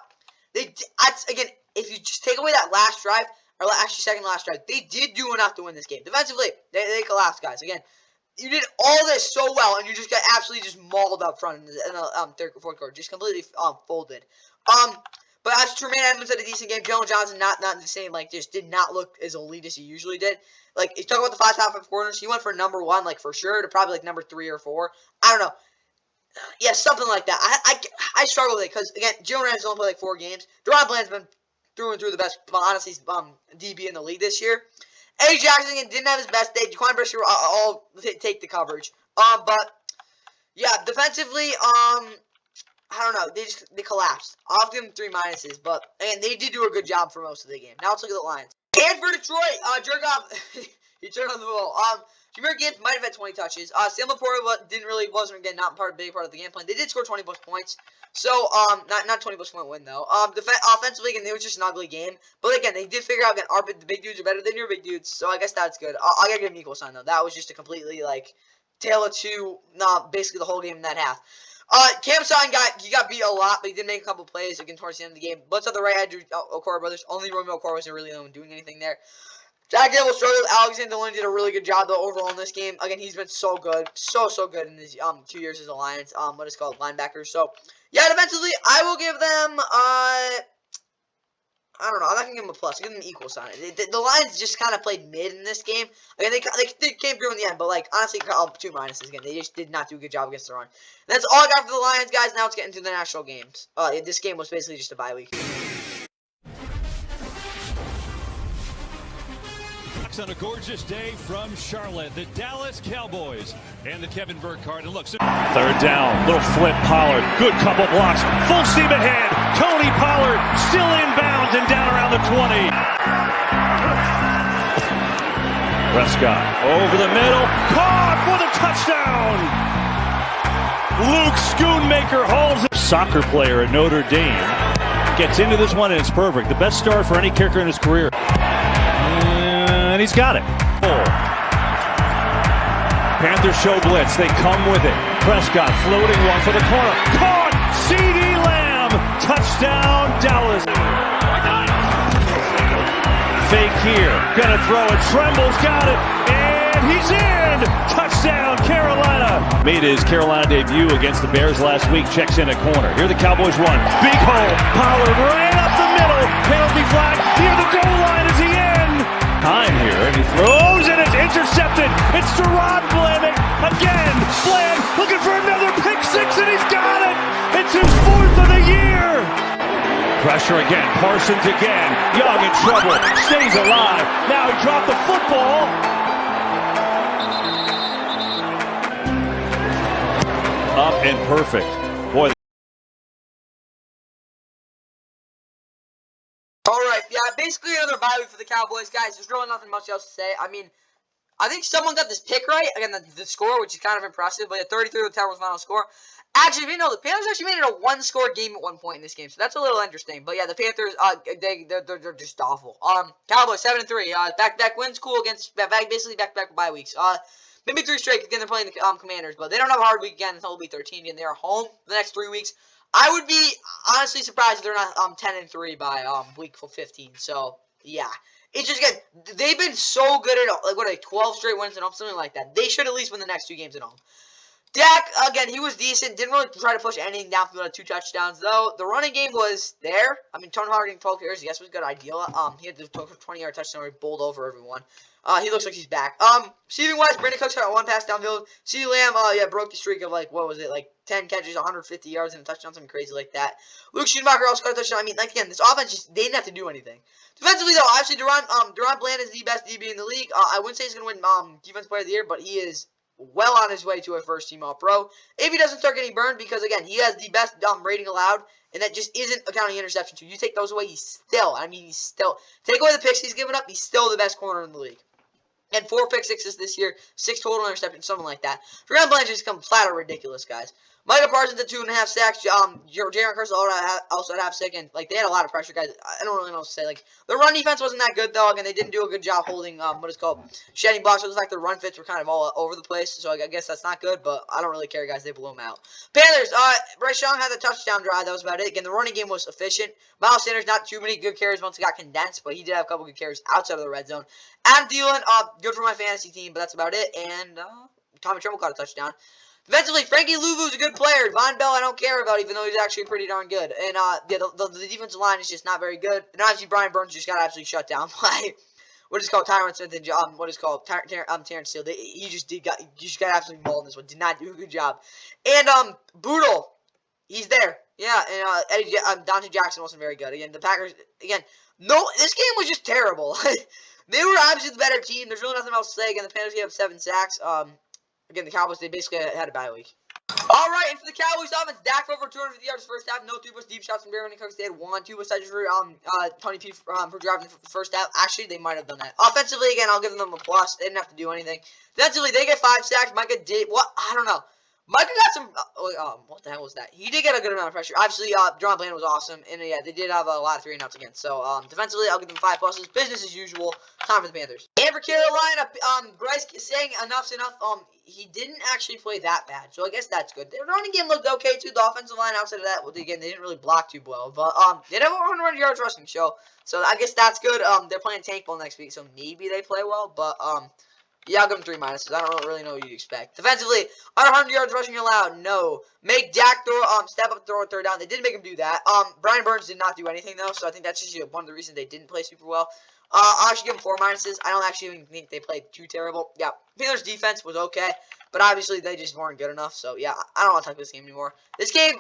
again, if you just take away that last drive, or actually second last drive, they did do enough to win this game. Defensively, they collapsed, guys. Again, you did all this so well, and you just got absolutely just mauled up front in the 3rd, 4th quarter. Just completely folded. But as Tremaine Edmonds had a decent game. Jalen Johnson not the same. Like, just did not look as elite as he usually did. Like, you talk about the top 5 corners, he went for number 1, like, for sure, to probably, like, number 3 or 4. I don't know. Yeah, something like that. I struggle with it, because, again, Jalen Ramsey's only played, like, 4 games. Deron Bland's been through and through the best, honestly, DB in the league this year. Eddie Jackson didn't have his best day. Jaquan Brisker all take the coverage. But yeah, defensively, I don't know. They collapsed. I'll give them 3 minuses, but and they did do a good job for most of the game. Now let's look at the Lions. And for Detroit, Jared Goff, he turned on the ball. Jahmyr Gibbs might have had 20 touches. Sam Laporta wasn't again not big part of the game plan. They did score 20 plus points. So not 20 plus point win though. Offensively again, it was just an ugly game. But again, they did figure out again the big dudes are better than your big dudes. So I guess that's good. I gotta give him equal sign though. That was just a completely like tale of two. Basically the whole game in that half. Cam Sutton got beat a lot, but he did make a couple plays again towards the end of the game. Blitz on the right had Okora brothers. Only Romeo Okora wasn't really doing anything there. Jack Campbell struggled. Alexander Lynn did a really good job, though, overall in this game. Again, he's been so good. So good in his 2 years as a Lions, what is called linebacker. So, yeah, defensively, I will give them, I don't know. I'm not going to give them a plus. I'll give them an equal sign. The Lions just kind of played mid in this game. Again, they came through in the end, but, like, honestly, 2 minuses again. They just did not do a good job against the run. And that's all I got for the Lions, guys. Now let's get into the national games. This game was basically just a bye week. On a gorgeous day from Charlotte, the Dallas Cowboys and the Kevin Burke Cardinals. Look, 3rd down, little flip, Pollard, good couple blocks, full steam ahead. Tony Pollard still inbounds and down around the 20. Prescott over the middle, caught for the touchdown. Luke Schoonmaker holds it. Soccer player at Notre Dame gets into this one and it's perfect. The best start for any kicker in his career. And he's got it. Panthers show blitz. They come with it. Prescott floating one for the corner. Caught! CeeDee Lamb! Touchdown, Dallas. Fake here. Gonna throw it. Tremble's got it. And he's in! Touchdown, Carolina. Made his Carolina debut against the Bears last week. Checks in at corner. Here the Cowboys run. Big hole. Pollard right up the middle. Penalty flag. Near the goal line. Is he in? Time here, and he throws, and it's intercepted. It's Deron Bland Bland looking for another pick six, and he's got it. It's his 4th of the year. Pressure again. Parsons again. Young in trouble. Stays alive. Now he dropped the football. Up and perfect. Boy. All right, yeah, basically another bye week for the Cowboys, guys. There's really nothing much else to say. I mean, I think someone got this pick right. Again, the score, which is kind of impressive, but yeah, 33 to 10 was final score. Actually, if you know, the Panthers actually made it a one-score game at one point in this game, so that's a little interesting. But yeah, the Panthers, they're just awful. Cowboys 7-3, back-to-back wins, cool against basically back-to-back bye weeks. Maybe 3 straight. Again, they're playing the Commanders, but they don't have a hard week again until week 13. Again, they're home the next 3 weeks. I would be honestly surprised if they're not 10-3 by week 15. So yeah, it's just again they've been so good at like 12 straight wins at home, something like that. They should at least win the next 2 games at home. Dak again, he was decent. Didn't really try to push anything downfield at 2 touchdowns though. The running game was there. I mean, Tony Hawk getting 12 carries, yes, was a good idea. He had the 20-yard touchdown where he bowled over everyone. He looks like he's back. Receiving wise, Brandon Cooks got 1 pass downfield. CeeDee Lamb, broke the streak of what was it, 10 catches, 150 yards, and a touchdown, something crazy like that. Luke Schumacher also got a touchdown. I mean, again, this offense they didn't have to do anything. Defensively though, obviously Deron Bland is the best DB in the league. I wouldn't say he's gonna win Defensive Player of the Year, but he is well on his way to a first-team All-Pro. If he doesn't start getting burned, because again, he has the best rating allowed, and that just isn't accounting interception too. You take those away, he's still take away the picks he's given up, he's still the best corner in the league. And 4 pick sixes this year, 6 total interceptions, something like that. Deron Bland just come flat out ridiculous, guys. Micah Parsons at 2.5 sacks. Jaron Curse also had half sack, and they had a lot of pressure, guys. I don't really know what to say. The run defense wasn't that good though, and they didn't do a good job holding shedding blocks. It was like the run fits were kind of all over the place, so I guess that's not good. But I don't really care, guys. They blew them out. Panthers. Bryce Young had the touchdown drive. That was about it. Again, the running game was efficient. Miles Sanders not too many good carries once it got condensed, but he did have a couple good carries outside of the red zone. Adam Thielen, good for my fantasy team, but that's about it. And Tommy Tremble caught a touchdown. Defensively, Frankie Louvu's a good player. Von Bell, I don't care about, even though he's actually pretty darn good. And the defensive line is just not very good. And obviously, Brian Burns just got absolutely shut down by Tyron Smith and Terrence Steele. He just got absolutely mauled in this one. Did not do a good job. And Boodle, he's there. Yeah, and Dante Jackson wasn't very good. Again, the Packers. Again, this game was just terrible. They were obviously the better team. There's really nothing else to say. Again, the Panthers gave up 7 sacks. Again, the Cowboys, they basically had a bye week. All right, and for the Cowboys offense, Dak for over 250 yards first half. No 3+ deep shots from Brandon Cooks. They had 1, 2 touches for Tony P for driving the first half. Actually, they might have done that. Offensively, again, I'll give them a plus. They didn't have to do anything. Defensively, they get 5 sacks. Micah did what? I don't know. Micah got some. What the hell was that? He did get a good amount of pressure. Obviously, Deron Bland was awesome, and yeah, they did have a lot of 3-and-outs again. So defensively, I'll give them 5 pluses. Business as usual. Time for the Panthers. And for Carolina, Bryce saying enough's enough. He didn't actually play that bad, so I guess that's good. Their running game looked okay too. The offensive line outside of that, again, they didn't really block too well, but they did have over 100 yards rushing. So I guess that's good. They're playing Tank Bowl next week, so maybe they play well, but yeah, I'll give them 3 minuses. I don't really know what you'd expect. Defensively, under 100 yards rushing allowed. No. Make Dak throw, step up, throw a 3rd down. They did make him do that. Brian Burns did not do anything though, so I think that's just one of the reasons they didn't play super well. I'll actually give them 4 minuses. I don't actually even think they played too terrible. Yeah, Panthers defense was okay, but obviously they just weren't good enough. So yeah, I don't want to talk about this game anymore. This game,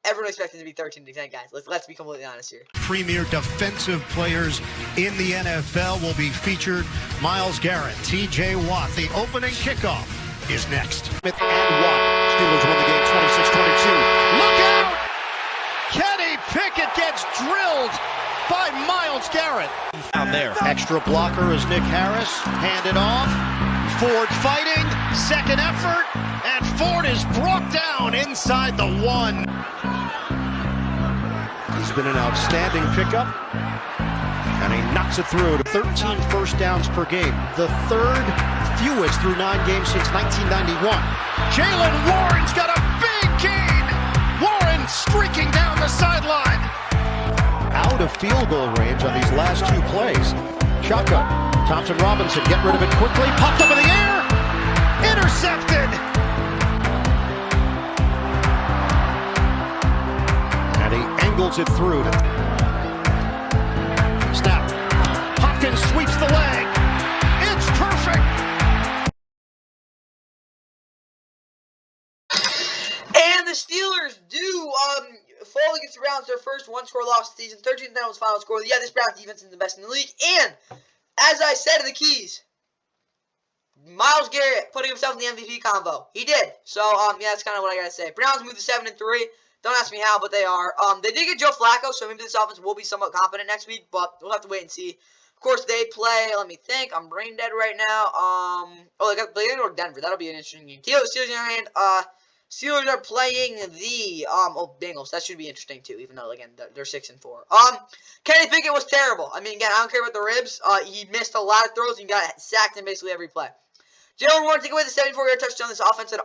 everyone expected to be 13-10, guys. Let's be completely honest here. Premier defensive players in the NFL will be featured. Myles Garrett, T.J. Watt. The opening kickoff is next. Smith and Watt. Steelers win the game 26-22. Look out! Kenny Pickett gets drilled by Myles Garrett. Down there. Extra blocker is Nick Harris. Handed off. Ford fighting. Second effort. And Ford is brought down inside the 1. He's been an outstanding pickup. And he knocks it through to 13 first downs per game. The 3rd fewest through 9 games since 1991. Jalen Warren's got a big gain. Warren streaking down the sideline. Out of field goal range on these last 2 plays. Shotgun. Thompson Robinson, get rid of it quickly. Popped up in the air. Intercepted. And he angles it through. Snap. Hopkins sweeps the leg. Browns their first one-score loss of the season. 13th was final score. Yeah, this Browns defense is the best in the league. And, as I said in the keys, Myles Garrett putting himself in the MVP combo. He did. So, yeah, that's kind of what I got to say. Browns moved to 7-3. Don't ask me how, but they are. They did get Joe Flacco, so maybe this offense will be somewhat competent next week, but we'll have to wait and see. Of course, they play, let me think, I'm brain dead right now. They go to Denver. That'll be an interesting game. Steelers in your hand. Steelers are playing the, Bengals. That should be interesting, too, even though, again, they're 6-4. Kenny Pickett was terrible. I mean, again, I don't care about the ribs. He missed a lot of throws and got sacked in basically every play. Jalen Warren take away the 74-yard touchdown. This offense had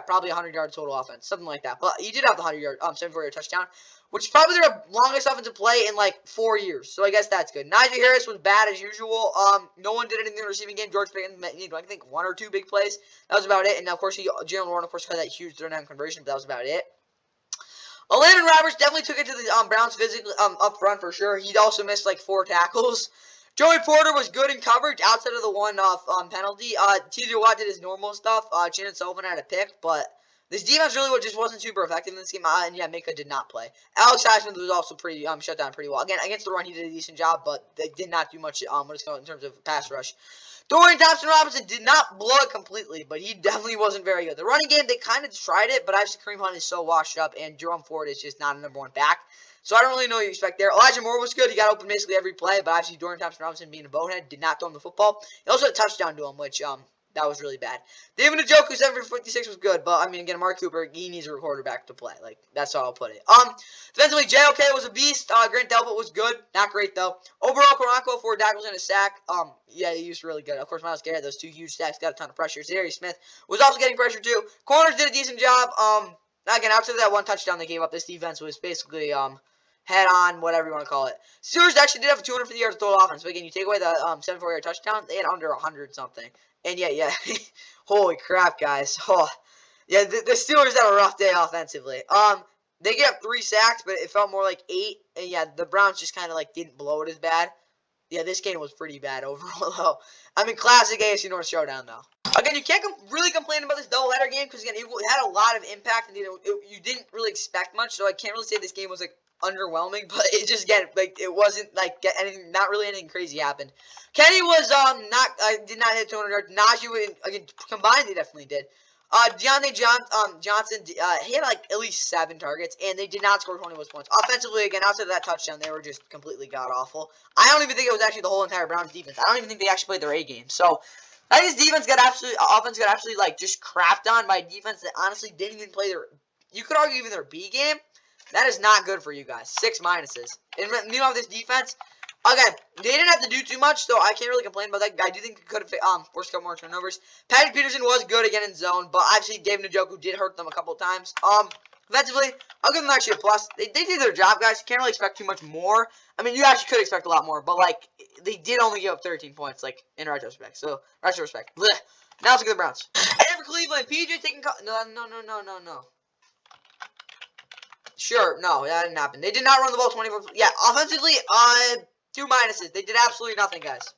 probably 100-yard total offense, something like that. But he did have the 74-yard touchdown, which is probably their longest offensive play in like 4 years. So I guess that's good. Najee Harris was bad as usual. No one did anything in the receiving game. George Pickens made, I think, 1 or 2 big plays. That was about it. And of course, Jalen Warren, of course, had that huge third-down conversion, but that was about it. Landon Roberts definitely took it to the Browns physically up front for sure. He also missed like 4 tackles. Joey Porter was good in coverage outside of the one penalty. T.J. Watt did his normal stuff. Shannon Sullivan had a pick, but this defense really just wasn't super effective in this game. And yeah, Mika did not play. Alex Highsmith was also pretty shut down pretty well. Again, against the run, he did a decent job, but they did not do much in terms of pass rush. Dorian Thompson-Robinson did not blow it completely, but he definitely wasn't very good. The running game, they kind of tried it, but actually Kareem Hunt is so washed up, and Jerome Ford is just not a number 1 back. So I don't really know what you expect there. Elijah Moore was good. He got open basically every play, but actually Dorian Thompson-Robinson being a bonehead did not throw him the football. He also had a touchdown to him, which that was really bad. David Njoku, 7 for 56 was good, but I mean, again, Mark Cooper, he needs a quarterback to play. Like, that's how I'll put it. Defensively, JOK was a beast. Grant Delpit was good. Not great, though. Overall, Karanko, 4 tackles and a sack. Yeah, he was really good. Of course, Myles Garrett, those 2 huge sacks, got a ton of pressure. Zadarius Smith was also getting pressure, too. Corners did a decent job. Again, outside of that 1 touchdown they gave up, this defense was basically, head on, whatever you want to call it. Steelers actually did have a 250 yards total offense, but again, you take away the 74-yard touchdown, they had under 100 something. And yeah, holy crap, guys. Oh, yeah, the Steelers had a rough day offensively. They gave up 3 sacks, but it felt more like 8. And yeah, the Browns just kind of like didn't blow it as bad. Yeah, this game was pretty bad overall, though. I mean, classic AFC North showdown, though. Again, you can't really complain about this doubleheader game because, again, it had a lot of impact, and you didn't really expect much, so I can't really say this game was, like, underwhelming, but it just, again, like, it wasn't, like, not really anything crazy happened. Kenny was, did not hit 200 yards. Najee, again, combined, they definitely did. Deontay Johnson, he had, like, at least 7 targets, and they did not score 21 points. Offensively, again, outside of that touchdown, they were just completely god-awful. I don't even think it was actually the whole entire Browns defense. I don't even think they actually played their A game. So, I think this offense got absolutely, like, just crapped on by a defense that honestly didn't even play their, you could argue even their B game. That is not good for you guys. 6 minuses. And meanwhile, this defense, again, they didn't have to do too much, so I can't really complain about that. I do think they could have forced a couple more turnovers. Patrick Peterson was good again in zone, but obviously David Njoku did hurt them a couple of times. Offensively, I'll give them actually a plus. They did their job, guys. You can't really expect too much more. I mean, you actually could expect a lot more, but, like, they did only give up 13 points, like, in retrospect. So, retrospect. Blech. Now let's look at the Browns. And for Cleveland, PJ taking... No. Sure, no, that didn't happen. They did not run the ball 24. Yeah, offensively, 2 minuses. They did absolutely nothing, guys.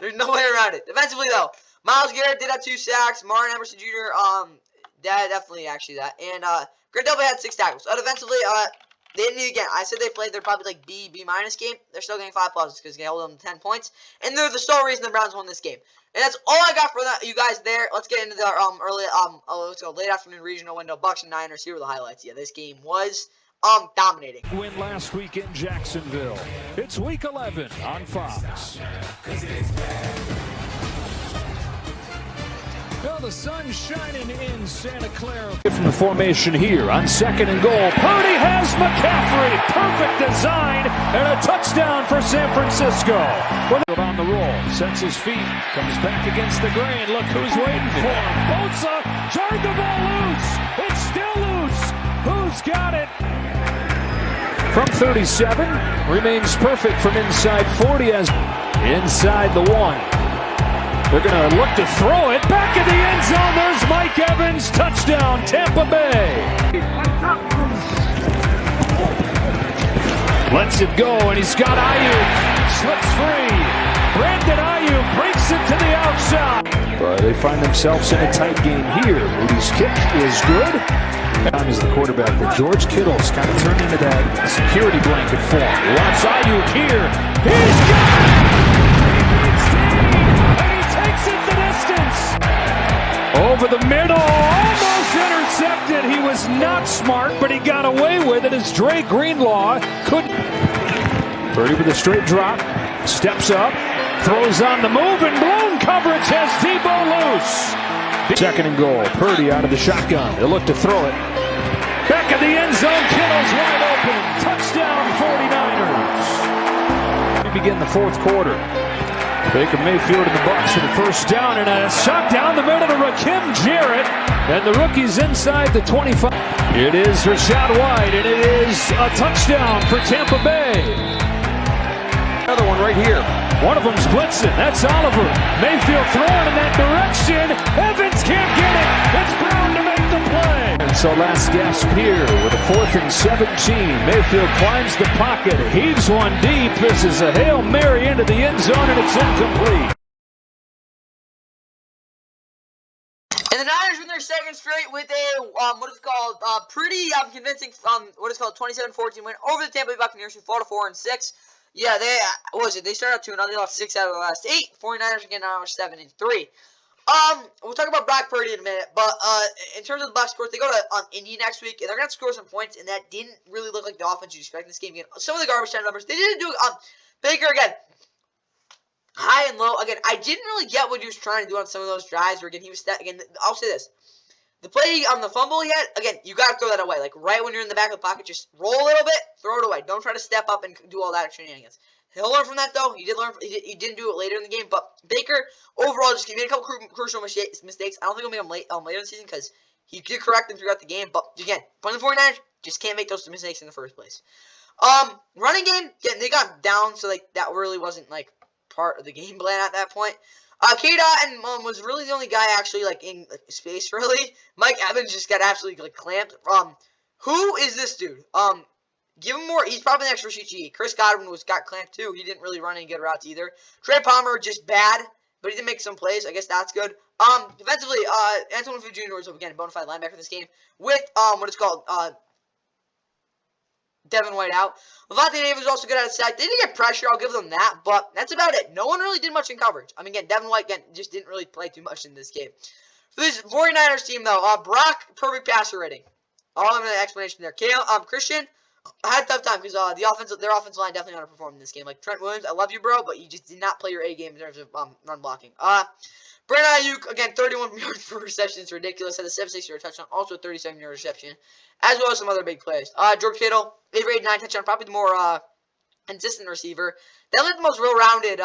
There's no way around it. Defensively, though, Myles Garrett did have 2 sacks. Martin Emerson Jr., definitely actually that. And Grant Delpit had 6 tackles. Defensively, they didn't need, again, I said they played their probably like B minus game. They're still getting 5 pluses because they held them 10 points. And they're the sole reason the Browns won this game. And that's all I got for you guys there. Let's get into the let's go late afternoon regional window. Bucs and Niners. Here are the highlights. Yeah, this game was dominating. Win last week in Jacksonville. It's week 11 on Fox. Well, the sun's shining in Santa Clara. From the formation here on 2nd and goal. Purdy has McCaffrey. Perfect design and a touchdown for San Francisco. On the roll, sets his feet, comes back against the grain. Look who's waiting for him. Bosa turned the ball loose. It's still loose. Who's got it? From 37, remains perfect from inside 40 as inside the 1. They're going to look to throw it back in the end zone. There's Mike Evans. Touchdown, Tampa Bay. Lets it go, and he's got Ayuk. Slips free. Brandon Ayuk breaks it to the outside. But they find themselves in a tight game here. Moody's kick is good. Down is the quarterback, but George Kittle's kind of turned into that security blanket for him. Watch Ayuk here. He's got it! He beats Dean, and he takes it the distance. Over the middle, almost intercepted. He was not smart, but he got away with it as Dre Greenlaw couldn't. Purdy with a straight drop, steps up, throws on the move, and blown coverage has Debo loose. Second and goal. Purdy out of the shotgun. They'll look to throw it. Back in the end zone. Kittle's wide open. Touchdown 49ers. We begin the fourth quarter. Baker Mayfield and the Bucs for the first down, and a shot down the middle to Rakim Jarrett, and the rookie's inside the 25. It is Rashad White, and it is a touchdown for Tampa Bay. Another one right here. One of them's blitzing. That's Oliver. Mayfield throwing in that direction. Evans can't get it. It's Brown to make the play. And so last gasp here with a 4th and 17. Mayfield climbs the pocket, heaves one deep. This is a Hail Mary into the end zone, and it's incomplete. And the Niners win their second straight with a, pretty convincing, 27-14 win over the Tampa Bay Buccaneers, who fall to 4-6. Yeah, they started out 2-0. They lost 6 out of the last 8. 49ers again now are 7-3. We'll talk about Brock Purdy in a minute, but in terms of the Bucs, of course, they go to Indy next week, and they're gonna score some points, and that didn't really look like the offense you expect in this game. Again, some of the garbage time numbers they didn't do. Baker again, high and low. Again, I didn't really get what he was trying to do on some of those drives. Where again, he was again. I'll say this. The play on the fumble he had, again, you got to throw that away. Like, right when you're in the back of the pocket, just roll a little bit, throw it away. Don't try to step up and do all that shenanigans. He'll learn from that, though. He didn't do it later in the game. But Baker, overall, just made a couple crucial mistakes. I don't think he'll make them later in the season because he did correct them throughout the game. But, again, playing the 49ers, just can't make those mistakes in the first place. Running game, again, they got down, so, like, that really wasn't, like, part of the game plan at that point. K-Dot was really the only guy actually, like, in space, really. Mike Evans just got absolutely, like, clamped. Who is this dude? Give him more. He's probably the next Rashid G. Chris Godwin got clamped, too. He didn't really run any good routes either. Trey Palmer, just bad, but he did make some plays. I guess that's good. Defensively, Antoine Fu Jr. was, again, a bona fide linebacker in this game with, Devin White out. Levante Davis was also good at a sack. They didn't get pressure, I'll give them that, but that's about it. No one really did much in coverage. I mean, again, Devin White just didn't really play too much in this game. For this 49ers team, though, Brock, perfect passer rating. I'll have an explanation there. Christian had a tough time because their offensive line definitely underperformed in this game. Like, Trent Williams, I love you, bro, but you just did not play your A game in terms of run blocking. Brandon Ayuk, again, 31 yards per reception. It's ridiculous. Had a 76-yard touchdown, also a 37-yard reception, as well as some other big plays. George Kittle, 8-for-8, 9 touchdown, probably the more consistent receiver. Definitely the most well-rounded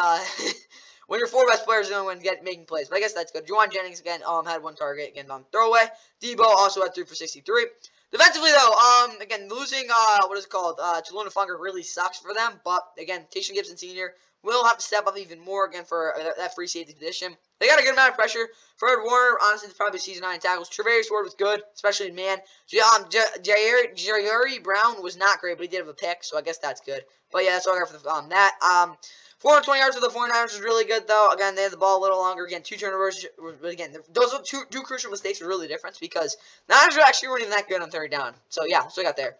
when your 4 best players are the only one making plays. But I guess that's good. Juwan Jennings, again, had 1 target, again, on throwaway. Debo also had 3 for 63. Defensively, though, again, losing, Chalona Funker really sucks for them. But, again, Tayshaun Gibson Sr. will have to step up even more, again, for that free safety position. They got a good amount of pressure. Fred Warner, honestly, it's probably season 9 tackles. Travarius Ward was good, especially in man. Jairi Brown was not great, but he did have a pick, so I guess that's good. But, yeah, that's all I got for that. 420 yards for the 49ers was really good, though. Again, they had the ball a little longer. Again, 2 turnovers. But, again, those two crucial mistakes were really the difference because the Niners actually weren't even that good on 3rd down. So, yeah, so I got there.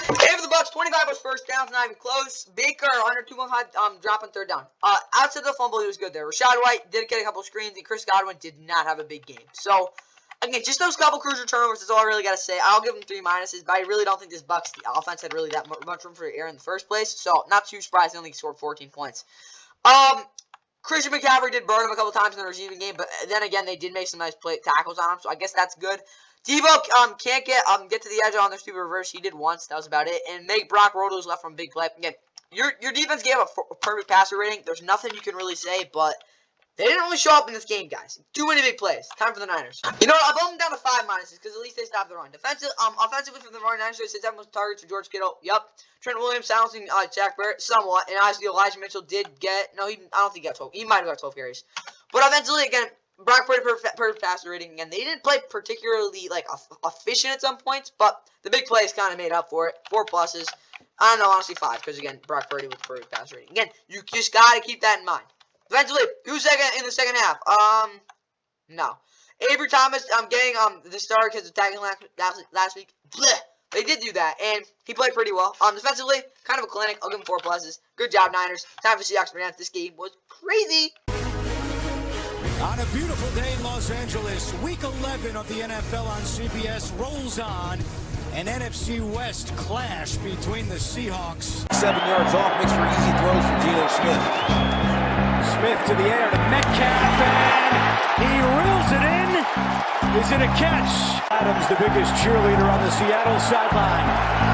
Okay, for the Bucs, 25 was first downs, not even close. Baker, under 2.5, drop on 3rd down. Outside the fumble, he was good there. Rashad White did get a couple screens, and Chris Godwin did not have a big game. So, again, just those couple crucial turnovers is all I really got to say. I'll give them 3 minuses, but I really don't think this Bucs offense had really that much room for error in the first place. So, not too surprised they only scored 14 points. Christian McCaffrey did burn him a couple times in the receiving game, but then again, they did make some nice tackles on him, so I guess that's good. Debo can't get to the edge on their stupid reverse. He did once. That was about it. And Brock Roto's left from big play. Again, your defense gave a perfect passer rating. There's nothing you can really say, but they didn't really show up in this game, guys. Too many big plays. Time for the Niners. You know what? I'll bump them down to 5 minuses because at least they stopped the run. Offensively for the 49ers, they said 7 targets for George Kittle. Yup. Trent Williams silencing Jack Barrett somewhat. And obviously Elijah Mitchell did get... No, I don't think he got 12. He might have got 12 carries. But offensively, again... Brock Purdy perfect passer rating again. They didn't play particularly like efficient at some points, but the big plays kind of made up for it. 4 pluses. I don't know, honestly 5, because again, Brock Purdy with the perfect passer rating. Again, you just gotta keep that in mind. Defensively, who's second in the second half? No. Avery Thomas, I'm getting the star because of tagging last week. Blech. They did do that, and he played pretty well. Defensively, kind of a clinic. I'll give him 4 pluses. Good job, Niners. Time for Seahawks to pronounce this game was crazy. On a beautiful day in Los Angeles, Week 11 of the NFL on CBS rolls on. An NFC West clash between the Seahawks. 7 yards off, makes for easy throws for Geno Smith. Smith to the air to Metcalf, and he reels it in. Is it a catch? Adams, the biggest cheerleader on the Seattle sideline,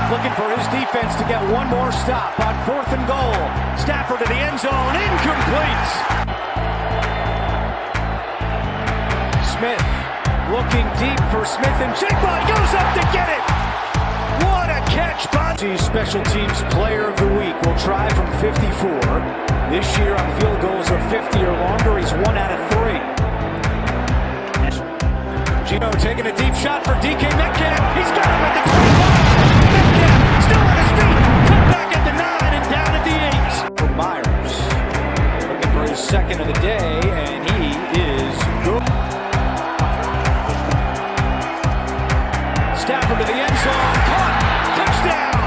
looking for his defense to get one more stop on 4th and goal. Stafford to the end zone, incomplete. Smith looking deep for Smith, and Jigba goes up to get it. What a catch by the Special Teams Player of the Week. Will try from 54. This year on field goals of 50 or longer, he's 1 out of 3. Geno taking a deep shot for DK Metcalf. He's got him at the 25. Metcalf still on his feet. Cut back at the 9 and down at the 8. For Myers, looking for his second of the day, and he is good. Stafford to the end zone. Caught. Touchdown.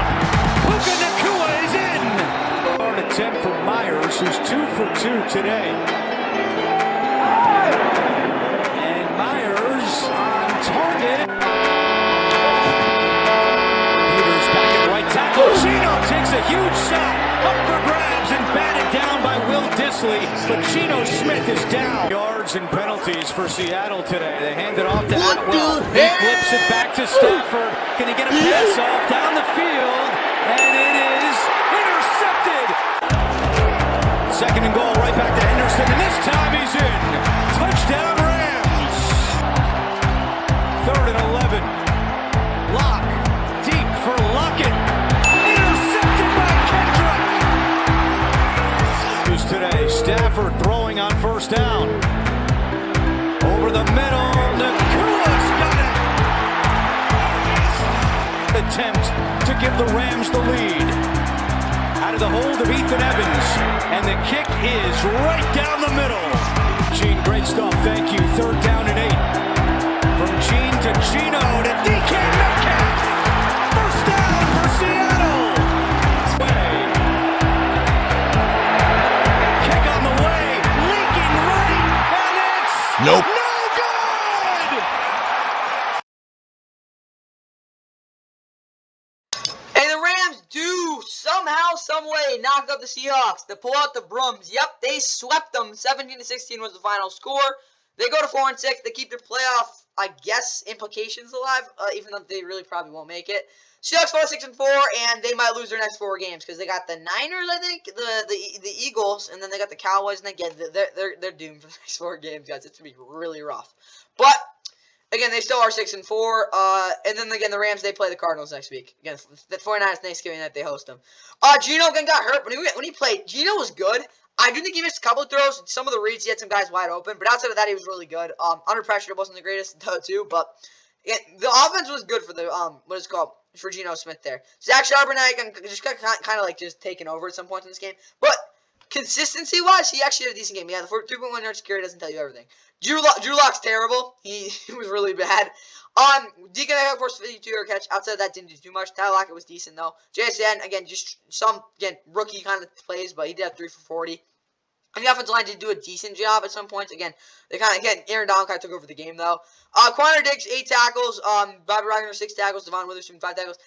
Puka Nacua is in. Hard attempt for Myers, who's 2 for 2 today. And Myers on target. Peters back at right tackle. Geno takes a huge shot. Up for grabs and batted down by Will Dissly. But Geno Smith is down. Yards and penalties for Seattle today. They hand it off to Atwell. He flips it back to Stafford. Can he get a pass off down the field? And it is intercepted. 2nd and goal, right back to Henderson. And this time he's in. Touchdown Rams. 3rd and 11. Lock. Deep for Lockett. Intercepted by Kendrick. Who's today? Stafford throwing on 1st down. Over the middle. Nakua's got it. Attempt to give the Rams the lead. Out of the hold of Ethan Evans. And the kick is right down the middle. Gene, great stuff. Thank you. 3rd down and 8. From Gene to Geno to DK Metcalf. 1st down for Seattle. Kick on the way. Leaking right. And it's Nope. no good. And the Rams do somehow, someway knock up the Seahawks to pull out the brooms. Yep, they swept them. 17-16 was the final score. They go to 4-6. They keep their playoff, I guess, implications alive, even though they really probably won't make it. Seahawks fall 6-4, and they might lose their next 4 games because they got the Niners, I think, the Eagles, and then they got the Cowboys, and again, they're doomed for the next 4 games, guys. It's gonna be really rough. But again, they still are 6-4, and then again, the Rams, they play the Cardinals next week. Again, the 49ers Thanksgiving night, they host them. Geno again got hurt when he played. Geno was good. I do think he missed a couple of throws. Some of the reads, he had some guys wide open. But outside of that, he was really good. Under pressure, it wasn't the greatest, too. But the offense was good for the, for Geno Smith there. Zach Charbonnet just got kind of like just taken over at some points in this game. But consistency-wise, he actually had a decent game. Yeah, the 3.1 yard security doesn't tell you everything. Drew Lock's terrible. He was really bad. Deacon had forced 52-yard catch. Outside of that, didn't do too much. Tyler Lockett was decent, though. JSN, again, just some, rookie kind of plays, but he did have 3 for 40. And the offensive line did do a decent job at some points. Again, Aaron Donald kind of took over the game, though. Quanner Diggs, 8 tackles. Bobby Wagner, 6 tackles. Devon Witherspoon, 5 tackles.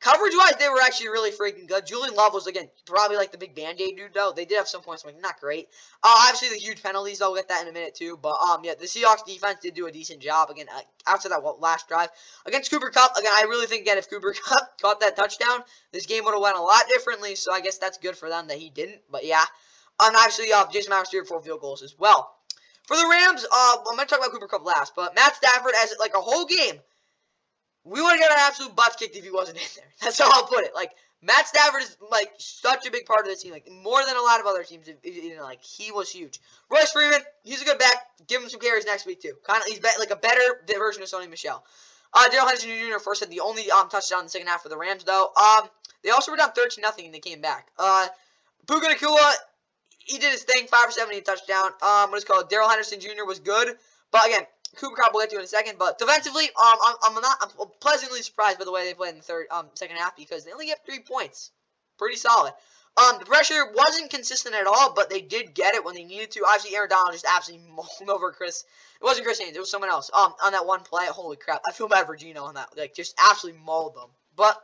Coverage-wise, they were actually really freaking good. Julian Love was, again, probably like the big Band-Aid dude, though. They did have some points, not great. Obviously, the huge penalties, though. We'll get that in a minute, too. But, yeah, the Seahawks defense did do a decent job, again, outside that last drive. Against Cooper Kupp, again, I really think, again, if Cooper Kupp caught that touchdown, this game would have went a lot differently. So, I guess that's good for them that he didn't. But, yeah. And, obviously, Jason Myers 3 or 4 field goals as well. For the Rams, I'm going to talk about Cooper Kupp last. But Matt Stafford, as, like, a whole game, we would have got an absolute butt kicked if he wasn't in there. That's how I'll put it. Like, Matt Stafford is, like, such a big part of this team. Like, more than a lot of other teams. Like, he was huge. Royce Freeman, he's a good back. Give him some carries next week, too. He's like a better version of Sony Michel. Daryl Henderson Jr. first had the only touchdown in the second half for the Rams, though. They also were down 13-0, and they came back. Puka Nacua, he did his thing. 5 for 70, touchdown. Daryl Henderson Jr. was good. But again, Cooper Kupp we'll get to in a second. But defensively, I'm pleasantly surprised by the way they played in the second half because they only get 3 points. Pretty solid. The pressure wasn't consistent at all, but they did get it when they needed to. Obviously, Aaron Donald just absolutely mauled over Chris. It wasn't Chris Haynes. It was someone else. On that one play, holy crap. I feel bad for Gino on that. Like, just absolutely mauled them. But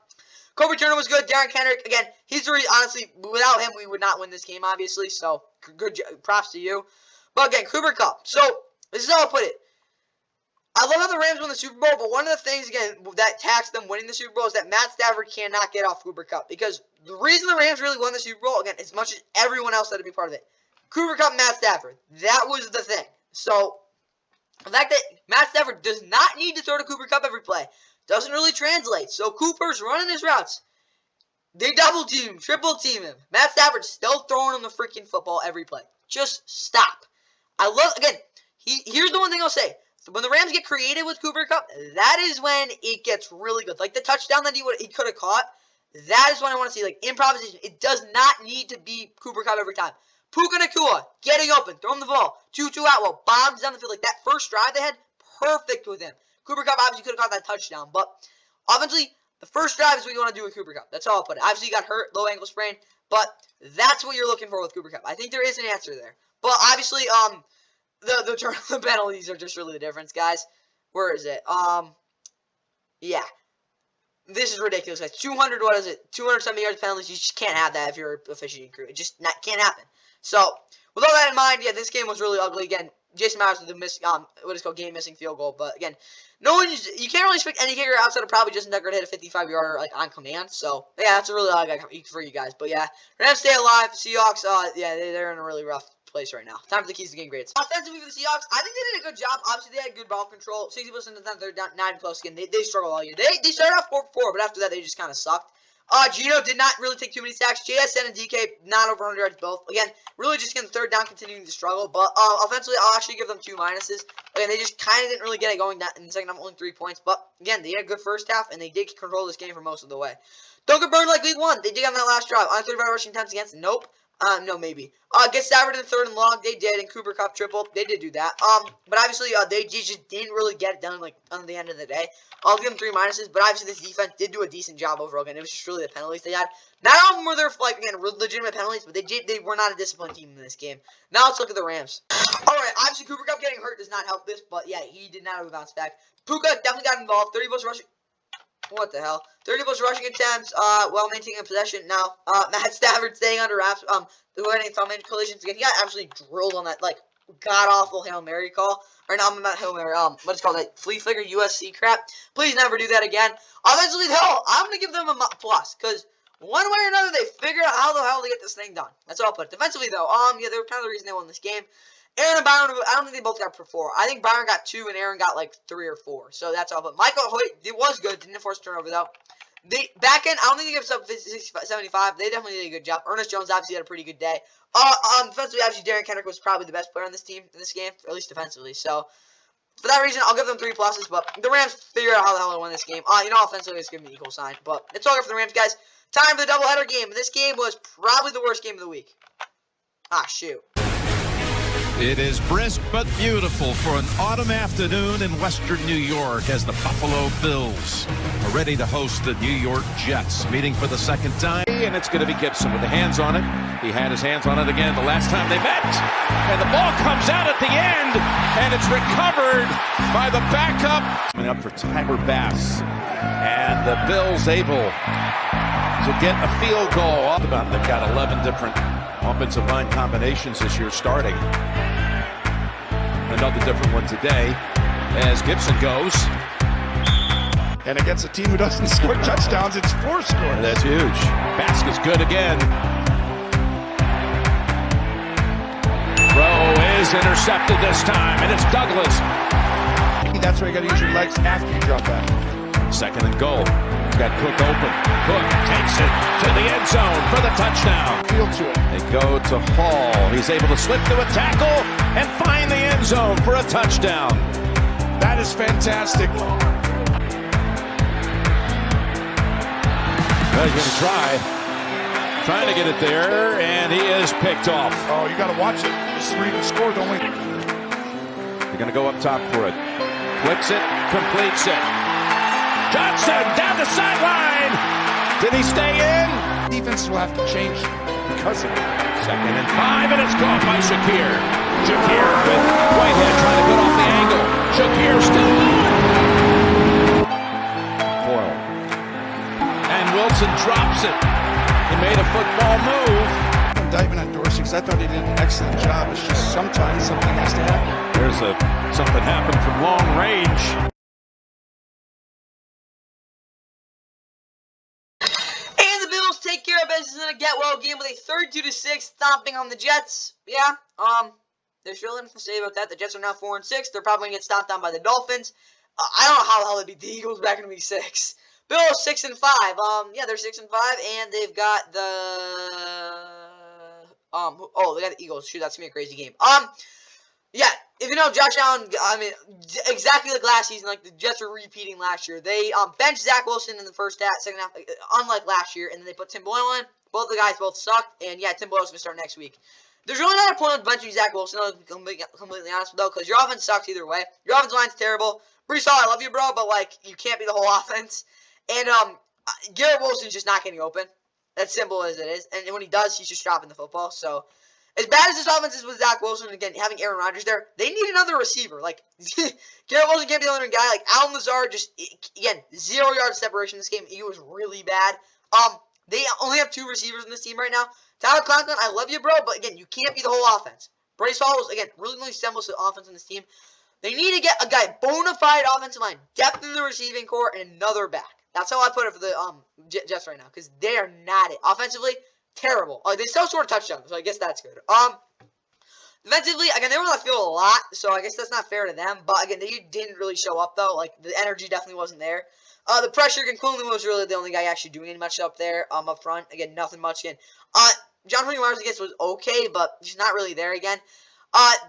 Kobe Turner was good. Darren Kendrick, again, he's the reason, honestly, without him, we would not win this game, obviously. So, good props to you. But again, Cooper Kupp. So, this is how I'll put it. I love how the Rams won the Super Bowl, but one of the things, again, that taxed them winning the Super Bowl is that Matt Stafford cannot get off Cooper Kupp. Because the reason the Rams really won the Super Bowl, again, as much as everyone else had to be part of it, Cooper Kupp and Matt Stafford. That was the thing. So, the fact that Matt Stafford does not need to throw to Cooper Kupp every play doesn't really translate. So, Cooper's running his routes. They double team him, triple team him. Matt Stafford's still throwing him the freaking football every play. Just stop. I love, again, here's the one thing I'll say. When the Rams get creative with Cooper Kupp, that is when it gets really good. Like the touchdown that he could have caught, that is when I want to see, like, improvisation. It does not need to be Cooper Kupp every time. Puka Nacua, getting open, throw him the ball. Tutu Atwell, bombs down the field. Like that first drive they had, perfect with him. Cooper Kupp obviously could have caught that touchdown, but offensively, the first drive is what you want to do with Cooper Kupp. That's all I'll put it. Obviously, he got hurt, low ankle sprain, but that's what you're looking for with Cooper Kupp. I think there is an answer there. But obviously, the penalties are just really the difference, guys. Where is it? Yeah. This is ridiculous, guys. 270 yards penalties. You just can't have that if you're an officiating crew. It just can't happen. So, with all that in mind, yeah, this game was really ugly. Again, Jason Myers with the game-missing field goal. But again, you can't really expect any kicker outside of probably Justin Tucker to hit a 55-yarder like on command. So yeah, that's a really odd guy for you guys. But yeah, Rams stay alive. Seahawks, yeah, they're in a really rough place right now. Time for the keys to game grades. Offensively for the Seahawks, I think they did a good job. Obviously, they had good ball control. 60% of the time they're down 9 close again. They struggle all year. They started off 4-4, but after that they just kind of sucked. Gino did not really take too many sacks. JSN and DK, not over 100 yards both. Again, really just getting third down, continuing to struggle. But offensively, I'll actually give them 2 minuses. Again, they just kind of didn't really get it going in the second half, only 3 points. But again, they had a good first half, and they did control this game for most of the way. Don't get burned like week 1. They did on that last drive. On 35 rushing attempts against, nope. No, maybe. Get Stafford in the third and long. They did, and Cooper Kupp triple. They did do that. But obviously, they just didn't really get it done, like, on the end of the day. I'll give them 3 minuses, but obviously this defense did do a decent job overall. Again, it was just really the penalties they had. Not all of them were their, like, again, legitimate penalties, but they were not a disciplined team in this game. Now let's look at the Rams. Alright, obviously Cooper Kupp getting hurt does not help this, but yeah, he did not have a bounce back. Puka definitely got involved. 30 plus rushing. What the hell? 30 plus rushing attempts, while maintaining possession. Now, Matt Stafford staying under wraps, avoiding thumb-in collisions. Again, he got absolutely drilled on that, like, god-awful Hail Mary call. Or no, not Hail Mary, what is it called, that flea flicker USC crap. Please never do that again. Offensively, though, I'm going to give them a plus, because one way or another, they figured out how the hell to get this thing done. That's all I'll put. Defensively, though, yeah, they were kind of the reason they won this game. Aaron and Byron, I don't think they both got for 4. I think Byron got 2 and Aaron got like 3 or 4. So that's all. But Michael Hoyt, it was good. Didn't force a turnover, though. They back end, I don't think they gave us up 75. They definitely did a good job. Ernest Jones obviously had a pretty good day. Defensively, obviously, Darren Kendrick was probably the best player on this team in this game, or at least defensively. So for that reason, I'll give them 3 pluses. But the Rams figured out how the hell to win this game. Offensively, it's giving me an equal sign. But it's all good for the Rams, guys. Time for the doubleheader game. This game was probably the worst game of the week. Shoot. It is brisk but beautiful for an autumn afternoon in western New York as the Buffalo Bills are ready to host the New York Jets, meeting for the second time. And it's going to be Gibson with the hands on it. He had his hands on it again the last time they met. And the ball comes out at the end, and it's recovered by the backup. Coming up for Tyler Bass. And the Bills able to get a field goal. They've got 11 different offensive line combinations this year starting. Another different one today as Gibson goes. And against a team who doesn't score touchdowns, it's 4 scores. That's huge. Basket's good again. Throw is intercepted this time, and it's Douglas. That's why you got to use your legs after you drop that. 2nd and goal. He's got Cook open. Cook takes it to the end zone for the touchdown. Field to it. They go to Hall. He's able to slip through a tackle and find the end zone for a touchdown. That is fantastic. Well, he's going to trying to get it there, and he is picked off. Oh, you got to watch it. This is where you can score, don't we? The They're going to go up top for it. Flicks it, completes it. Johnson down the sideline. Did he stay in? Defense will have to change because of it. 2nd and 5, and it's caught by Shakir. Shakir with Whitehead trying to get off the angle. Shakir still going. Boyle. And Wilson drops it. He made a football move. Indictment on Dorsey, because I thought he did an excellent job. It's just sometimes something has to happen. There's something happened from long range. Take care of business in a get-well game with a 32-6 stomping on the Jets. Yeah, there's really nothing to say about that. The Jets are now 4-6. They're probably going to get stomped on by the Dolphins. I don't know how the hell they beat the Eagles back in week 6. Bills 6-5. Yeah, they're 6-5, and they've got the they got the Eagles. Shoot, that's gonna be a crazy game. Yeah, if you know Josh Allen, I mean, exactly like last season, like the Jets were repeating last year. They benched Zach Wilson in the first half, second half, unlike last year, and then they put Tim Boyle in. Both the guys both sucked, and yeah, Tim Boyle's going to start next week. There's really not a point of benching Zach Wilson, I'll be completely honest, though, because your offense sucks either way. Your offense line's terrible. Brees Hall, I love you, bro, but, like, you can't be the whole offense. And Garrett Wilson's just not getting open. That's simple as it is. And when he does, he's just dropping the football, so... As bad as this offense is with Zach Wilson, again, having Aaron Rodgers there, they need another receiver. Like, Garrett Wilson can't be the only guy. Like, Allen Lazard just, again, 0 yard separation in this game. He was really bad. They only have 2 receivers in this team right now. Tyler Conklin, I love you, bro, but again, you can't be the whole offense. Brees Hall was, again, really resembles the offense in this team. They need to get a guy, bona fide offensive line, depth in the receiving core, and another back. That's how I put it for the Jets right now, because they are not it. Offensively, terrible. They still scored a touchdown, so I guess that's good. Defensively, again, they were on the field a lot, so I guess that's not fair to them. But again, they didn't really show up though. Like the energy definitely wasn't there. The pressure, again, Cleveland was really the only guy actually doing any much up there. Up front, again, nothing much. Again, John Myers, I guess, was okay, but he's not really there again.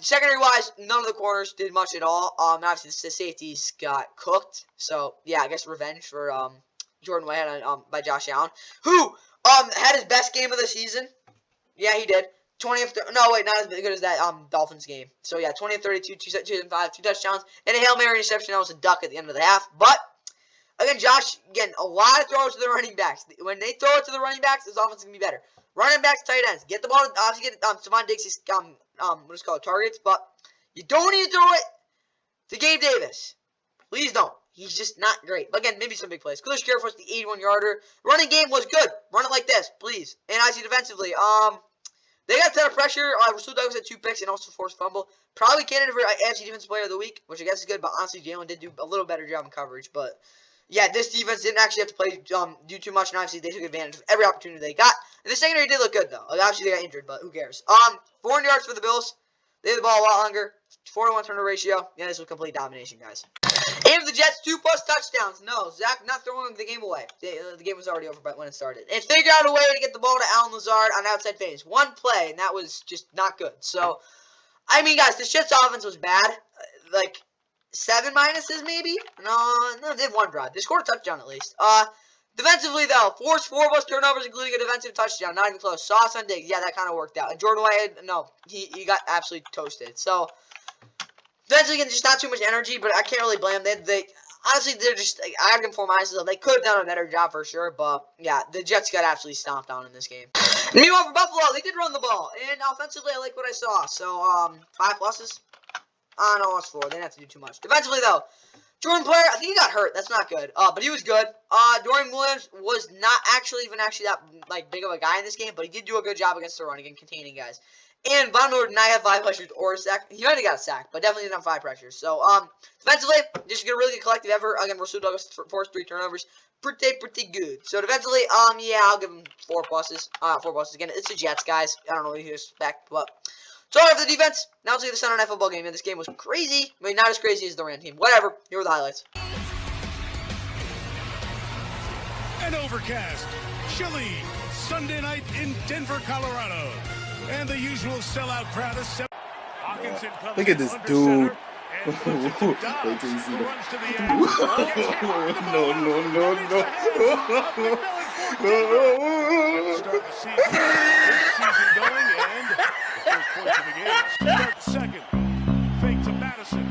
Secondary wise, none of the corners did much at all. Obviously the safeties got cooked. So yeah, I guess revenge for Jordan Whitehead by Josh Allen, who had his best game of the season. Yeah, he did. 20 of no, wait, not as good as that Dolphins game. So yeah, 20 of 32, 2 and 5, 2 touchdowns, and a Hail Mary interception. That was a duck at the end of the half. But again, Josh, again, a lot of throws to the running backs. When they throw it to the running backs, this offense is gonna be better. Running backs, tight ends, get the ball. Obviously, get Stephon Diggs' what is called targets, but you don't need to throw it to Gabe Davis. Please don't. He's just not great. But again, maybe some big plays. Khalil Shakir was the 81-yarder. Running game was good. Run it like this, please. And I see defensively, they got a ton of pressure. Rasul Douglas had 2 picks and also forced fumble. Probably candidate for AFC Defensive Player of the Week, which I guess is good. But honestly, Jalen did do a little better job in coverage. But yeah, this defense didn't actually have to play do too much, and obviously they took advantage of every opportunity they got. And the secondary did look good though. Obviously they got injured, but who cares? 400 yards for the Bills. They had the ball a lot longer. 4-to-1 turnover ratio. Yeah, this was complete domination, guys. And the Jets, 2+ touchdowns. No, Zach not throwing the game away. The game was already over when it started. And figured out a way to get the ball to Allen Lazard on outside phase. 1 play, and that was just not good. So, I mean, guys, this Jets offense was bad. Like, 7 minuses, maybe? No, they had 1 drive. They scored a touchdown, at least. Defensively, though, forced 4+ turnovers, including a defensive touchdown. Not even close. Sauce on Diggs. Yeah, that kind of worked out. And Jordan Whitehead, no, he got absolutely toasted. So, defensively, again, just not too much energy, but I can't really blame them. They honestly, they're just, like, I have them 4 minuses. They could have done a better job for sure, but yeah, the Jets got absolutely stomped on in this game. Meanwhile, for Buffalo, they did run the ball, and offensively, I like what I saw. So, 5 pluses. I don't know what's 4. They didn't have to do too much. Defensively, though, Jordan Blair, I think he got hurt. That's not good. But he was good. Dorian Williams was not actually that like big of a guy in this game, but he did do a good job against the run, again, containing guys. And Von Miller did not have 5 pressures or a sack. He might have got a sack, but definitely didn't have 5 pressures. So, defensively, just a really good collective effort. Again, Rasul Douglas forced 3 turnovers. Pretty good. So, defensively, yeah, I'll give him 4 pluses. 4 pluses. Again, it's the Jets, guys. I don't know what you expect, but... So, for the defense, now let's see the Sunday Night Football game. And this game was crazy. I mean, not as crazy as the Rams team. Whatever. Here are the highlights. An overcast, chilly Sunday night in Denver, Colorado. And the usual sellout crowd of 7. Look at this dude. Wait till you see the... No. Start the season going, and first point of the game. Start second. Fake to Madison.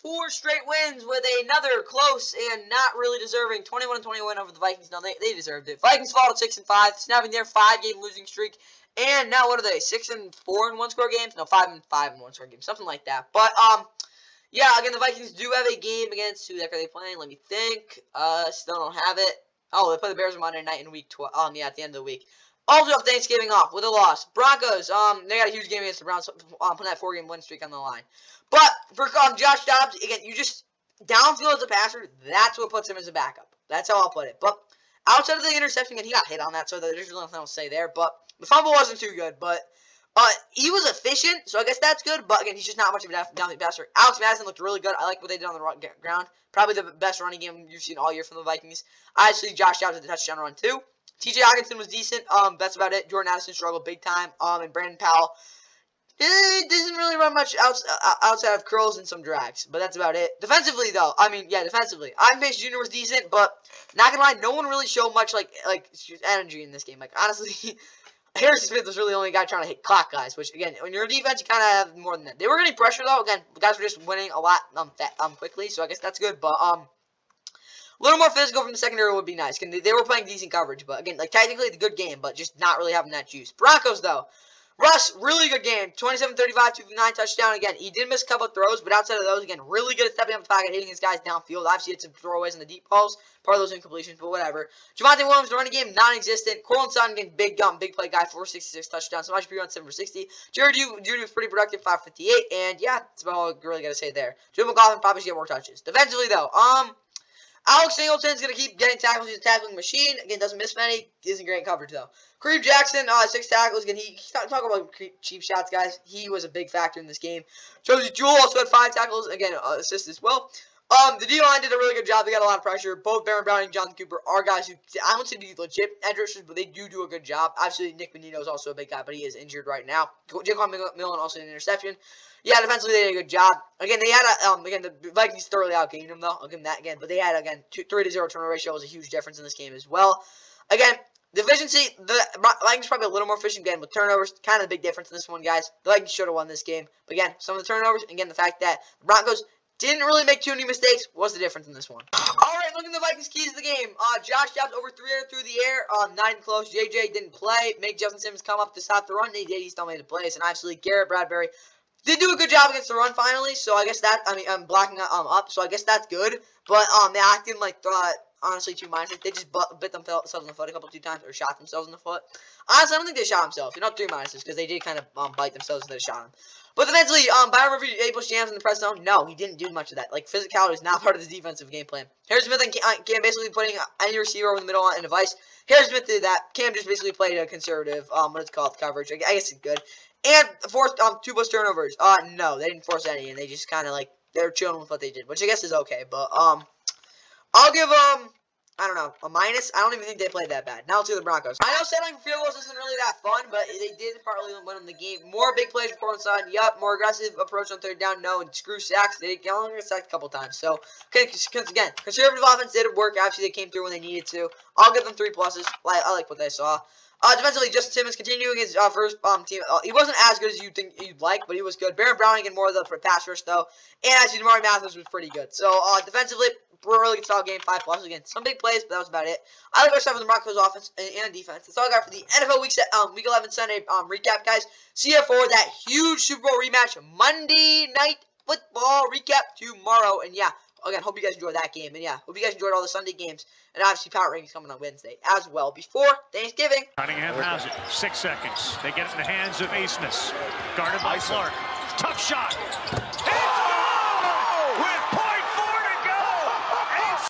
4 straight wins with another close and not really deserving 21-20 win over the Vikings. No, they deserved it. Vikings fall to 6-5, snapping their 5-game losing streak. And now what are they? 6-4 in one-score games? No, 5-5 in one-score games, something like that. But yeah, again, the Vikings do have a game against who the heck are they playing? Let me think. Still don't have it. Oh, they play the Bears on Monday night in week 12. Yeah, at the end of the week. Also have Thanksgiving off with a loss. Broncos, they got a huge game against the Browns, putting that 4-game win streak on the line. But for Josh Dobbs, again, you just downfield as a passer, that's what puts him as a backup. That's how I'll put it. But outside of the interception, and he got hit on that, so there's really nothing else to say there. But the fumble wasn't too good, but he was efficient, so I guess that's good. But again, he's just not much of a downfield passer. Alex Madison looked really good. I like what they did on the ground. Probably the best running game you've seen all year from the Vikings. Actually, Josh Dobbs had the touchdown run too. T.J. Hockenson was decent. That's about it. Jordan Addison struggled big time. And Brandon Powell doesn't really run much outside of curls and some drags. But that's about it. Defensively, though, defensively. Ivan Pace Jr. was decent, but not gonna lie, no one really showed much like energy in this game. Like honestly, Harrison Smith was really the only guy trying to hit clock guys. Which again, when you're a defense, you kind of have more than that. They were getting pressure though. Again, the guys were just winning a lot quickly. So I guess that's good. But a little more physical from the secondary would be nice. They were playing decent coverage, but again, like technically it's a good game, but just not really having that juice. Broncos though, Russ, really good game. 27-35, 2-9 touchdown. Again, he did miss a couple of throws, but outside of those, again, really good at stepping up the pocket, hitting his guys downfield. Obviously, had some throwaways in the deep balls, part of those incompletions, but whatever. Javonte Williams, the running game, non-existent. Courtland Sutton, again, big play guy, 466 touchdowns. Samaje Perine, 7-for-60. Jared Judy was pretty productive, 558, and yeah, that's about all I really got to say there. Joe McLaughlin probably should get more touches. Defensively, though, Alex Singleton's going to keep getting tackles. He's a tackling machine. Again, doesn't miss many. Isn't great coverage, though. Kareem Jackson, 6 tackles. Again, he talk about cheap shots, guys. He was a big factor in this game. Josie Jewell also had 5 tackles. Again, assists as well. The D-line did a really good job. They got a lot of pressure. Both Baron Browning and Jonathan Cooper are guys who, I don't say these legit edge rushers, but they do a good job. Obviously, Nick Menino is also a big guy, but he is injured right now. Jaquan Millen also an interception. Yeah, defensively they did a good job. Again, they had the Vikings thoroughly outgained them though. I'll give them that again. But they had 3-0 turnover ratio was a huge difference in this game as well. Again, the efficiency, the Vikings probably a little more efficient again with turnovers. Kind of the big difference in this one, guys. The Vikings should have won this game. But again, some of the turnovers, and again, the fact that the Broncos didn't really make too many mistakes was the difference in this one. All right, looking at the Vikings keys of the game. Josh Dobbs over 300 through the air. Not even close. JJ didn't play. Make Justin Simmons come up to stop the run. He did. He still made the plays. And obviously, Garrett Bradbury did do a good job against the run finally. So I guess that, I'm blocking up. So I guess that's good. But they acted like honestly too minded. They just bit themselves in the foot a 2 times or shot themselves in the foot. Honestly, I don't think they shot themselves. They're not 3 minuses because they did kind of bite themselves instead of shot them. But eventually, Byron Murphy able jams in the press zone. No, he didn't do much of that. Like, physicality is not part of his defensive game plan. Harrison Smith and Cam basically putting any receiver over the middle in a vice. Harrison Smith did that. Cam just basically played a conservative, coverage. I guess it's good. And forced 2 plus turnovers. No, they didn't force any, and they just kind of like they were chilling with what they did, which I guess is okay. But I'll give I don't know, a minus. I don't even think they played that bad. Now let's do the Broncos. I know settling for field goals isn't really that fun, but they did partly win the game. More big plays for Courtland Sutton. Yup. More aggressive approach on 3rd down. No. And screw sacks. They only got sacked a couple times. So, okay, again, conservative offense did work. Obviously, they came through when they needed to. I'll give them 3 pluses. I like what they saw. Defensively, Justin Simmons continuing his first team. He wasn't as good as you'd like, but he was good. Baron Browning and more of the pass rush, though. And actually, Damari Mathis was pretty good. So, defensively, really good solid game, 5 pluses. Again, some big plays, but that was about it. I like our stuff with the Broncos offense and defense. That's all I got for the NFL Week 11 Sunday recap, guys. See you for that huge Super Bowl rematch Monday Night Football recap tomorrow. And yeah, again, hope you guys enjoyed that game. And yeah, hope you guys enjoyed all the Sunday games. And obviously, Power Rankings coming on Wednesday as well before Thanksgiving. Cunningham has it. 6 seconds. They get it in the hands of Asmus. Guarded by Clark. Tough shot.